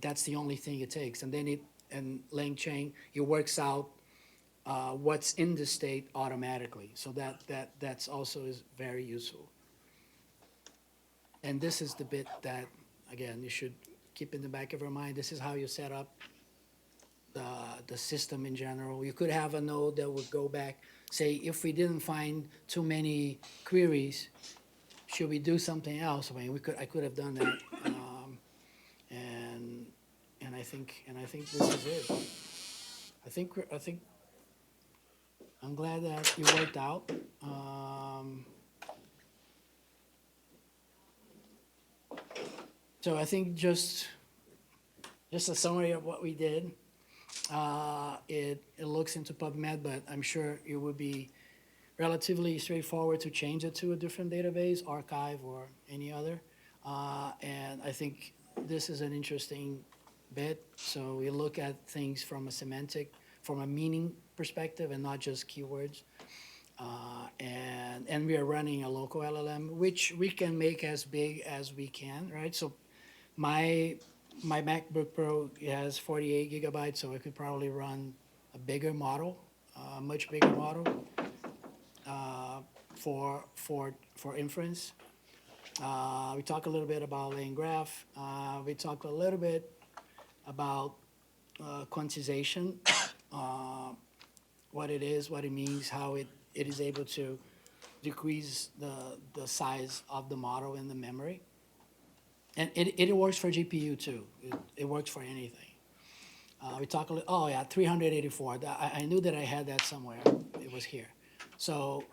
That's the only thing it takes. And then and LangChain, it works out what's in the state automatically. So that's also is very useful. And this is the bit that, again, you should keep in the back of your mind. This is how you set up the system in general. You could have a node that would go back, say, if we didn't find too many queries, should we do something else? I mean, I could have done that. And I think this is it. I think I'm glad that it worked out. So I think just a summary of what we did. It looks into PubMed, but I'm sure it would be relatively straightforward to change it to a different database, archive, or any other. And I think this is an interesting bit. So we look at things from a semantic, from a meaning perspective, and not just keywords. And we are running a local LLM, which we can make as big as we can, right? So my MacBook Pro has 48 gigabytes, so I could probably run a bigger model, a much bigger model for inference. We talk a little bit about LangGraph. We talk a little bit about quantization, what it is, what it means, how it is able to decrease the size of the model in the memory. And it works for GPU too. It works for anything. We talk a little, oh yeah, 384. I knew that I had that somewhere. It was here. So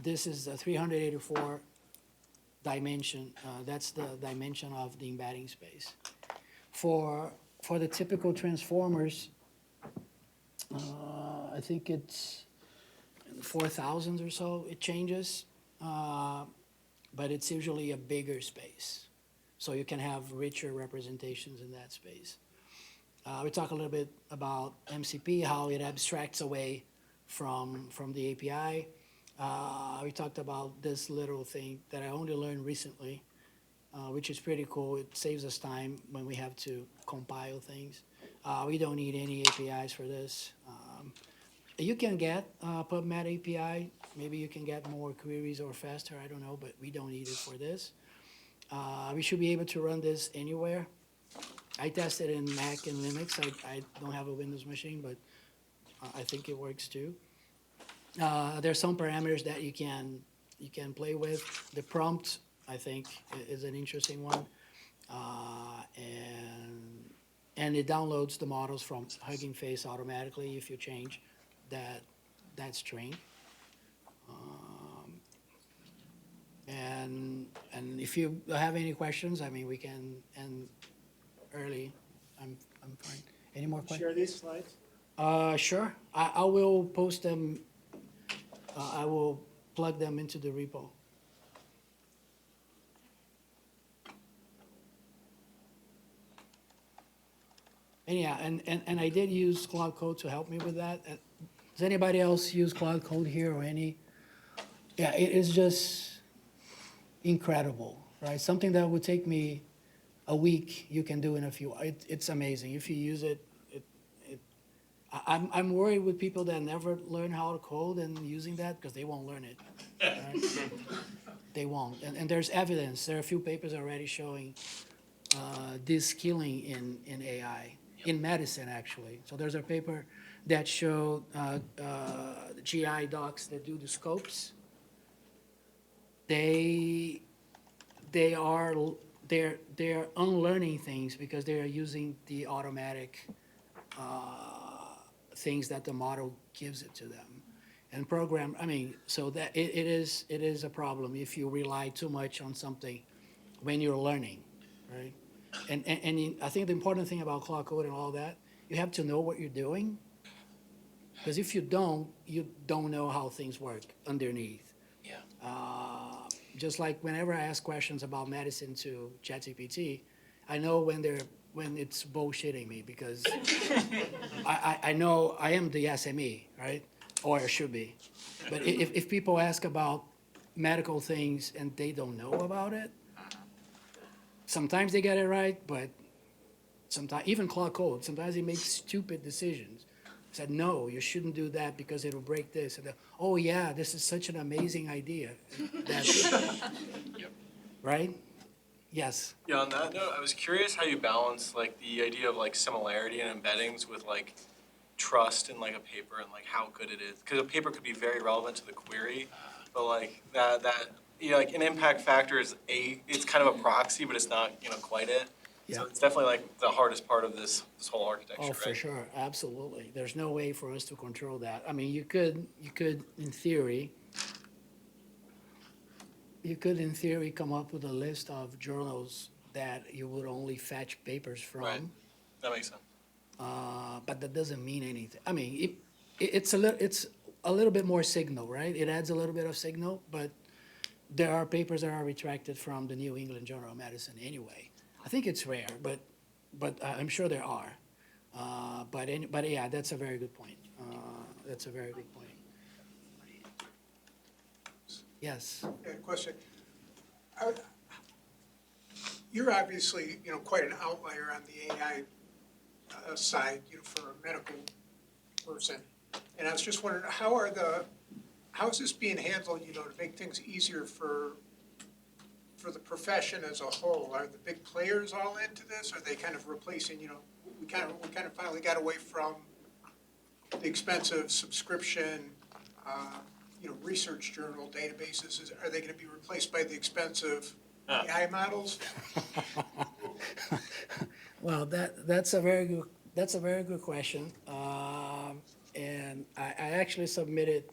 this is a 384 dimension. That's the dimension of the embedding space. For the typical transformers, I think it's 4,000 or so. It changes. But it's usually a bigger space. So you can have richer representations in that space. We talk a little bit about MCP, how it abstracts away from the API. We talked about this little thing that I only learned recently, which is pretty cool. It saves us time when we have to compile things. We don't need any APIs for this. You can get PubMed API. Maybe you can get more queries or faster, I don't know, but we don't need it for this. We should be able to run this anywhere. I tested in Mac and Linux. I don't have a Windows machine, but I think it works too. There's some parameters that you can play with. The prompt, I think, is an interesting one. And it downloads the models from Hugging Face automatically if you change that string. And if you have any questions, I mean, we can end early. I'm fine. Any more questions? Share these slides. Sure. I will post them. I will plug them into the repo. And yeah, and I did use Cloud Code to help me with that. Does anybody else use Cloud Code here or any? Yeah, it is just incredible, right? Something that would take me a week, you can do in a few. It's amazing if you use it. I'm worried with people that never learn how to code and using that because they won't learn it. Right? They won't, and there's evidence. There are a few papers already showing de-skilling in AI, in medicine actually. So there's a paper that showed GI docs that do the scopes. They're unlearning things because they are using the automatic things that the model gives it to them. And program, I mean, so that it is a problem if you rely too much on something when you're learning, right? And I think the important thing about Cloud Code and all that, you have to know what you're doing. Because if you don't know how things work underneath. Yeah. Just like whenever I ask questions about medicine to ChatGPT, I know when it's bullshitting me because I know I am the SME, right? Or I should be. But if people ask about medical things and they don't know about it, sometimes they get it right, but sometimes, even Cloud Code, sometimes they make stupid decisions. Said, no, you shouldn't do that because it'll break this. And oh yeah, this is such an amazing idea. Right? Yes. Yeah, on that note, I was curious how you balance like the idea of like similarity and embeddings with like trust in like a paper and like how good it is. Because a paper could be very relevant to the query, but like like an impact factor is it's kind of a proxy, but it's not, quite it. So Yeah. it's definitely like the hardest part of this whole architecture, Oh, for right? sure, absolutely. There's no way for us to control that. I mean, you could in theory come up with a list of journals that you would only fetch papers Right. from, That makes sense. but that doesn't mean anything. I mean, it's a little bit more signal, right? It adds a little bit of signal, but there are papers that are retracted from the New England Journal of Medicine anyway. I think it's rare, but I'm sure there are. But yeah, that's a very good point. That's a very good point. Yes. Yeah, question. Are- You're obviously, quite an outlier on the AI side, for a medical person. And I was just wondering, how is this being handled, to make things easier for the profession as a whole? Are the big players all into this? Are they kind of replacing, we kind of finally got away from the expensive subscription, research journal databases? Are they going to be replaced by the expensive AI models? Well, that's a very good question. And I actually submitted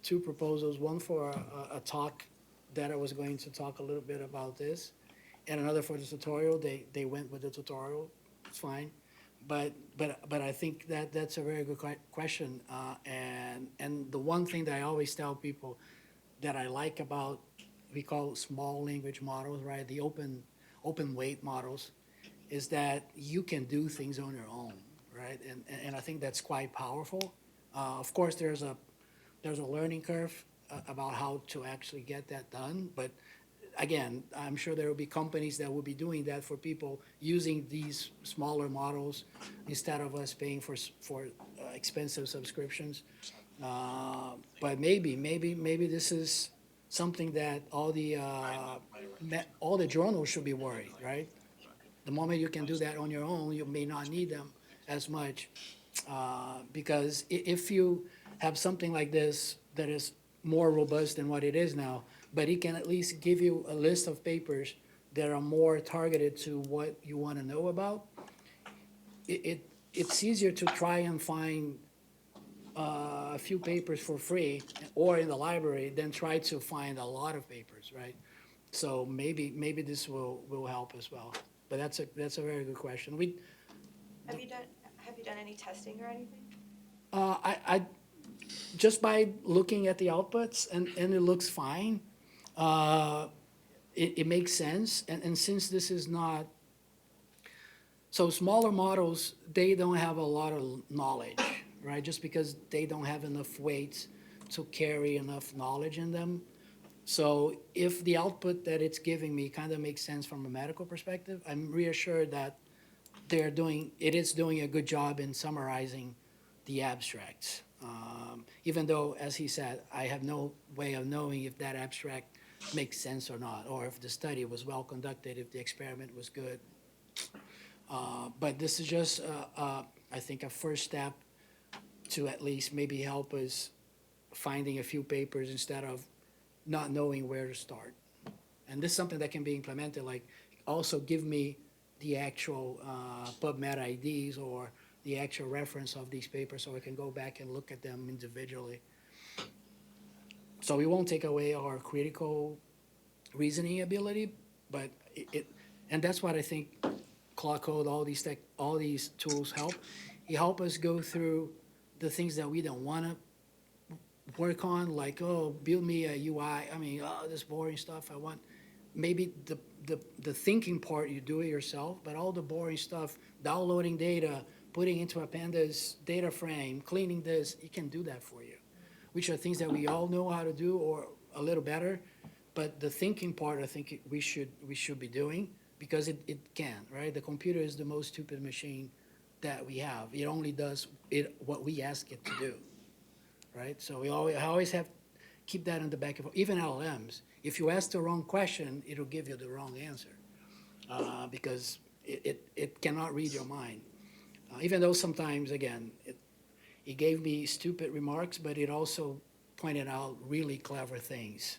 two proposals, one for a talk that I was going to talk a little bit about this, and another for the tutorial. They went with the tutorial. It's fine. But I think that's a very good question. And the one thing that I always tell people that I like about, we call small language models, right? The open weight models, is that you can do things on your own, right? And I think that's quite powerful. Of course, there's a learning curve about how to actually get that done, but again, I'm sure there will be companies that will be doing that for people using these smaller models instead of us paying for expensive subscriptions. But maybe this is something that all the journals should be worried, right? The moment you can do that on your own, you may not need them as much. Because if you have something like this that is more robust than what it is now, but it can at least give you a list of papers that are more targeted to what you want to know about, it's easier to try and find a few papers for free or in the library than try to find a lot of papers, right? So maybe this will help as well. But that's a very good question. Have you done any testing or anything? I just by looking at the outputs and it looks fine. It makes sense. And since this is not, so smaller models, they don't have a lot of knowledge, right? Just because they don't have enough weight to carry enough knowledge in them. So if the output that it's giving me kind of makes sense from a medical perspective, I'm reassured that it is doing a good job in summarizing the abstracts. Even though, as he said, I have no way of knowing if that abstract makes sense or not, or if the study was well conducted, if the experiment was good. But this is just, I think, a first step to at least maybe help us finding a few papers instead of not knowing where to start. And this is something that can be implemented, like also give me the actual PubMed IDs or the actual reference of these papers so I can go back and look at them individually. So we won't take away our critical reasoning ability, but and that's what I think Cloud Code, all these tools help. It help us go through the things that we don't want to work on, like, oh, build me a UI. I mean, oh, this boring stuff. I want maybe the thinking part, you do it yourself, but all the boring stuff, downloading data, putting into a pandas data frame, cleaning this, it can do that for you, which are things that we all know how to do or a little better. But the thinking part, I think we should be doing because it can, right? The computer is the most stupid machine that we have. It only does what we ask it to do, right? So we always have keep that in the back of, even LLMs. If you ask the wrong question, it'll give you the wrong answer, because it cannot read your mind. Even though sometimes, again, it gave me stupid remarks, but it also pointed out really clever things,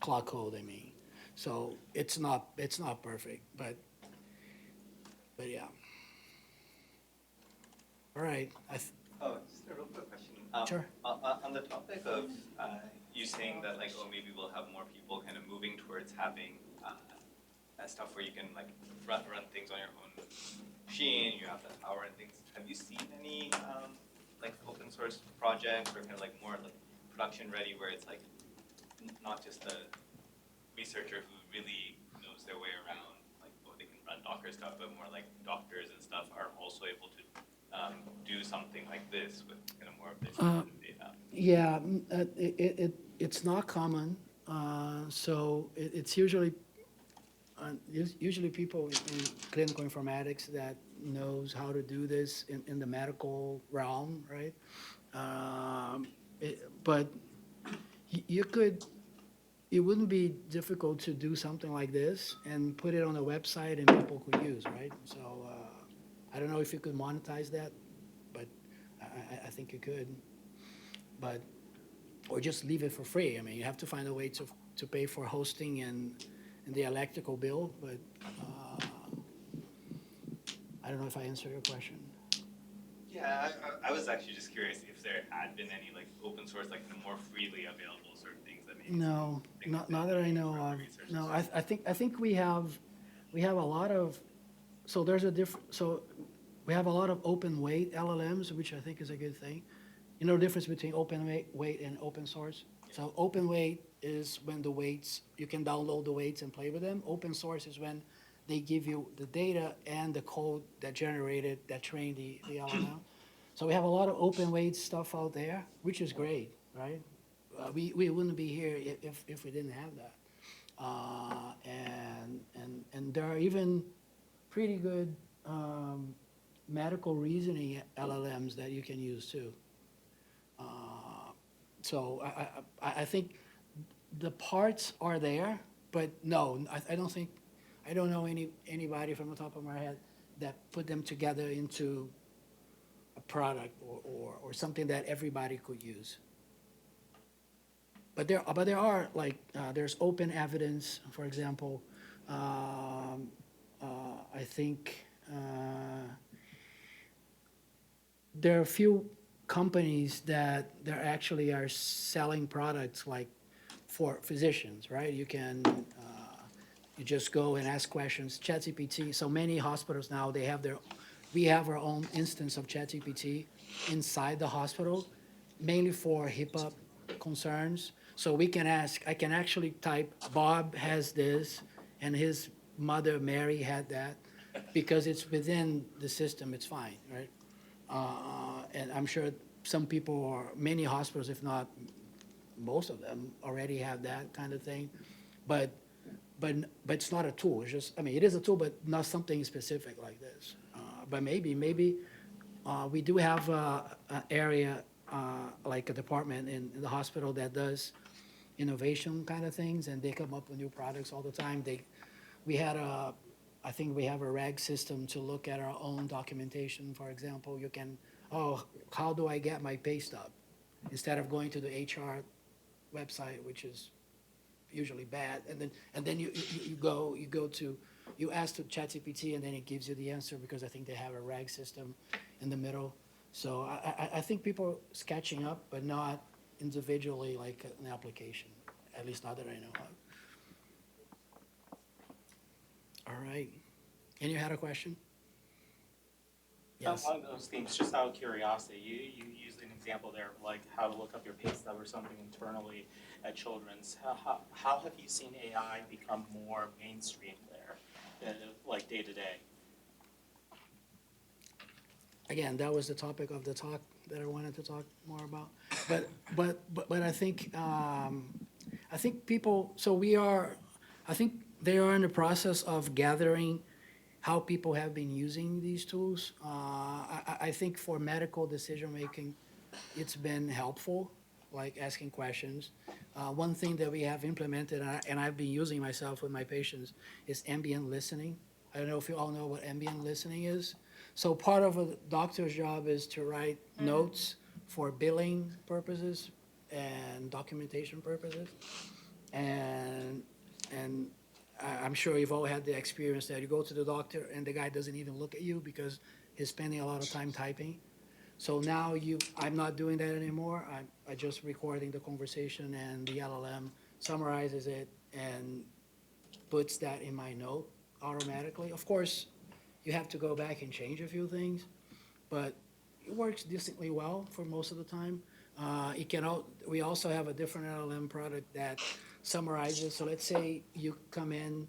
cloud code, I mean. So it's not perfect, but yeah. All right, Oh, just a real quick question. Sure. On the topic of you saying that like, oh, maybe we'll have more people kind of moving towards having that stuff where you can like run things on your own machine, you have that power and things. Have you seen any like open source projects or kind of like more like production ready where it's like not just the researcher who really knows their way around, like oh, they can run Docker stuff, but more like doctors and stuff are also able to do something like this with kind of more of this data? Yeah, it's not common. So it's usually people in clinical informatics that knows how to do this in the medical realm, right? But you could, it wouldn't be difficult to do something like this and put it on a website and people could use, right? So I don't know if you could monetize that, but I think you could. But, or just leave it for free. I mean, you have to find a way to pay for hosting and the electrical bill, but I don't know if I answered your question. Yeah, I was actually just curious if there had been any like open source, like more freely available sort of things that maybe. No, not that I know of. No, I think we have a lot of, so there's a so we have a lot of open weight LLMs, which I think is a good thing. You know the difference between open weight and open source? So open weight is when the weights, you can download the weights and play with them. Open source is when they give you the data and the code that generated, that trained the LLM. So we have a lot of open weight stuff out there, which is great, right? We wouldn't be here if we didn't have that. And there are even pretty good medical reasoning LLMs that you can use too. So I think the parts are there, but no, I don't think, I don't know anybody from the top of my head that put them together into a product or something that everybody could use. But there are like, there's open evidence, for example. I think there are a few companies that there actually are selling products like for physicians, right? You can, you just go and ask questions. ChatGPT, so many hospitals now, they have we have our own instance of ChatGPT inside the hospital, mainly for HIPAA concerns. So we can ask, I can actually type, Bob has this, and his mother, Mary, had that, because it's within the system, it's fine, right? And I'm sure some people, or many hospitals, if not most of them, already have that kind of thing. But it's not a tool. It's just, I mean, it is a tool, but not something specific like this. But maybe we do have an area, like a department in the hospital that does innovation kind of things, and they come up with new products all the time. I think we have a RAG system to look at our own documentation. For example, you can, how do I get my pay stub? Instead of going to the HR website, which is usually bad, and then you ask to ChatGPT, and then it gives you the answer, because I think they have a RAG system in the middle. So I think people is catching up, but not individually like an application, at least not that I know of. All right. And you had a question? Yes. One of those things, just out of curiosity, you used an example there of like how to look up your pay stub or something internally at Children's. How have you seen AI become more mainstream there, like day to day? Again, that was the topic of the talk that I wanted to talk more about. But I think people, I think they are in the process of gathering how people have been using these tools. I think for medical decision making, it's been helpful. like asking questions. One thing that we have implemented, and I've been using myself with my patients, is ambient listening. I don't know if you all know what ambient listening is. So part of a doctor's job is to write notes for billing purposes and documentation purposes. And I'm sure you've all had the experience that you go to the doctor and the guy doesn't even look at you because he's spending a lot of time typing. So now I'm not doing that anymore. I just recording the conversation and the LLM summarizes it and puts that in my note automatically. Of course, you have to go back and change a few things, but it works decently well for most of the time. We also have a different LLM product that summarizes. So let's say you come in,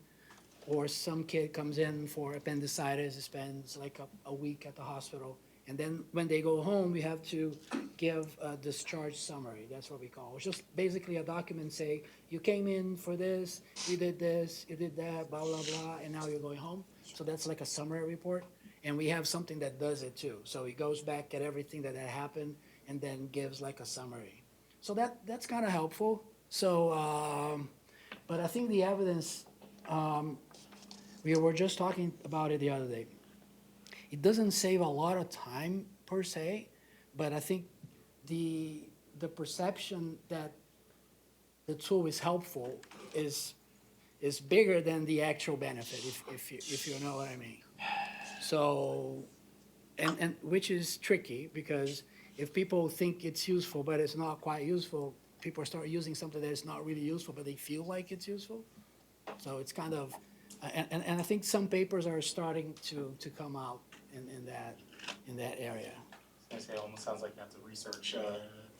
or some kid comes in for appendicitis, spends like a week at the hospital, and then when they go home, we have to give a discharge summary. That's what we call it. It's just basically a document say, you came in for this, you did that, blah, blah, blah, and now you're going home. So that's like a summary report. And we have something that does it too. So it goes back at everything that had happened and then gives like a summary. So that's kind of helpful. So, but I think the evidence, we were just talking about it the other day. It doesn't save a lot of time per se, but I think the perception that the tool is helpful is bigger than the actual benefit, if you know what I mean. So, and which is tricky, because if people think it's useful but it's not quite useful, people start using something that is not really useful but they feel like it's useful. So it's kind of, and I think some papers are starting to come out in that area. I say, it almost sounds like you have to research,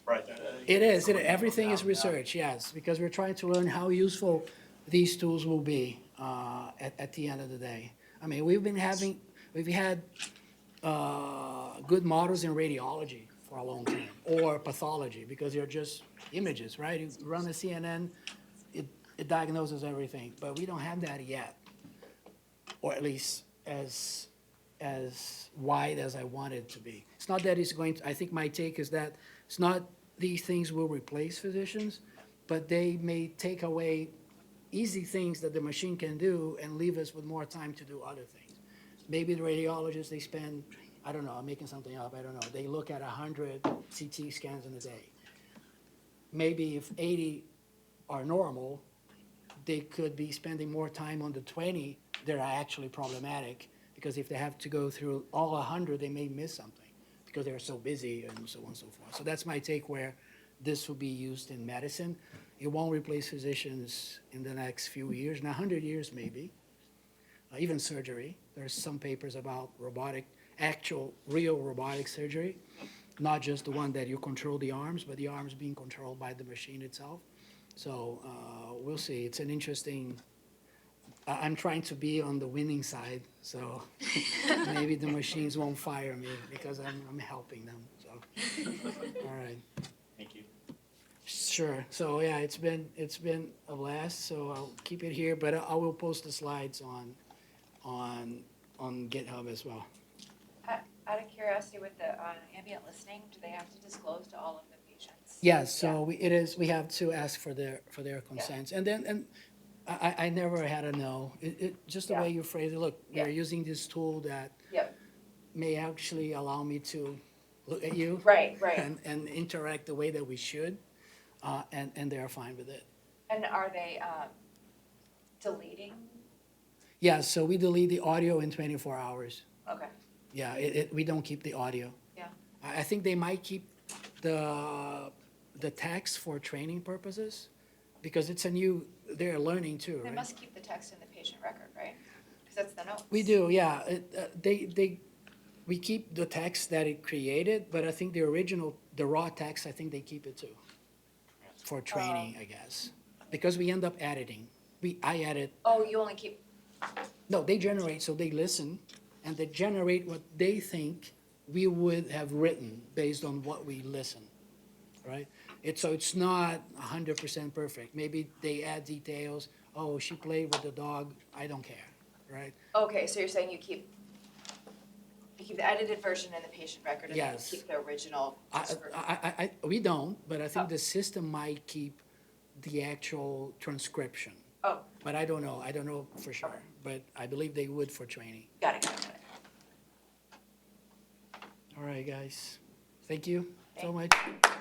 right? It is, everything is research, yes, because we're trying to learn how useful these tools will be at the end of the day. I mean, we've had good models in radiology for a long time, or pathology, because they're just images, right? You run a CNN, it diagnoses everything, but we don't have that yet, or at least as wide as I want it to be. It's not that it's going to, I think my take is that it's not these things will replace physicians, but they may take away easy things that the machine can do and leave us with more time to do other things. Maybe the radiologists, they spend, I don't know, I'm making something up, I don't know, they look at 100 CT scans in a day. Maybe if 80 are normal, they could be spending more time on the 20 that are actually problematic, because if they have to go through all 100, they may miss something because they're so busy and so on and so forth. So that's my take, where this will be used in medicine. It won't replace physicians in the next few years, in 100 years maybe, even surgery. There's some papers about actual real robotic surgery, not just the one that you control the arms, but the arms being controlled by the machine itself. So we'll see. It's an interesting, I'm trying to be on the winning side, so maybe the machines won't fire me because I'm helping them, so. All right. Thank you. Sure. So yeah, it's been a blast. So I'll keep it here, but I will post the slides on GitHub as well. Out of curiosity, with the ambient listening, do they have to disclose to all of the patients? Yes. So we have to ask for their consents, and I never had a no. Just the way you phrase it. Look, we're using this tool that may actually allow me to look at you, Right. and interact the way that we should, and they're fine with it. And are they deleting? Yeah, so we delete the audio in 24 hours. Okay. Yeah, we don't keep the audio. Yeah. I think they might keep the text for training purposes, because they're learning too, They right? must keep the text in the patient record, right? Because that's the notes. We do, yeah. We keep the text that it created, but I think the raw text, I think they keep it too, for training, I guess. Because we end up editing. I edit. Oh, you only keep. No, they generate, so they listen, and they generate what they think we would have written based on what we listen, right? So it's not 100% perfect. Maybe they add details. Oh, she played with the dog. I don't care, right? Okay, so you're saying you keep They keep the edited version in the patient record and then Yes. keep the original transcript. We don't, but I think the system might keep the actual transcription. Oh, But I don't know for sure, but I believe they would for training. got it, got it, got it. All right, guys, thank you so Thank much.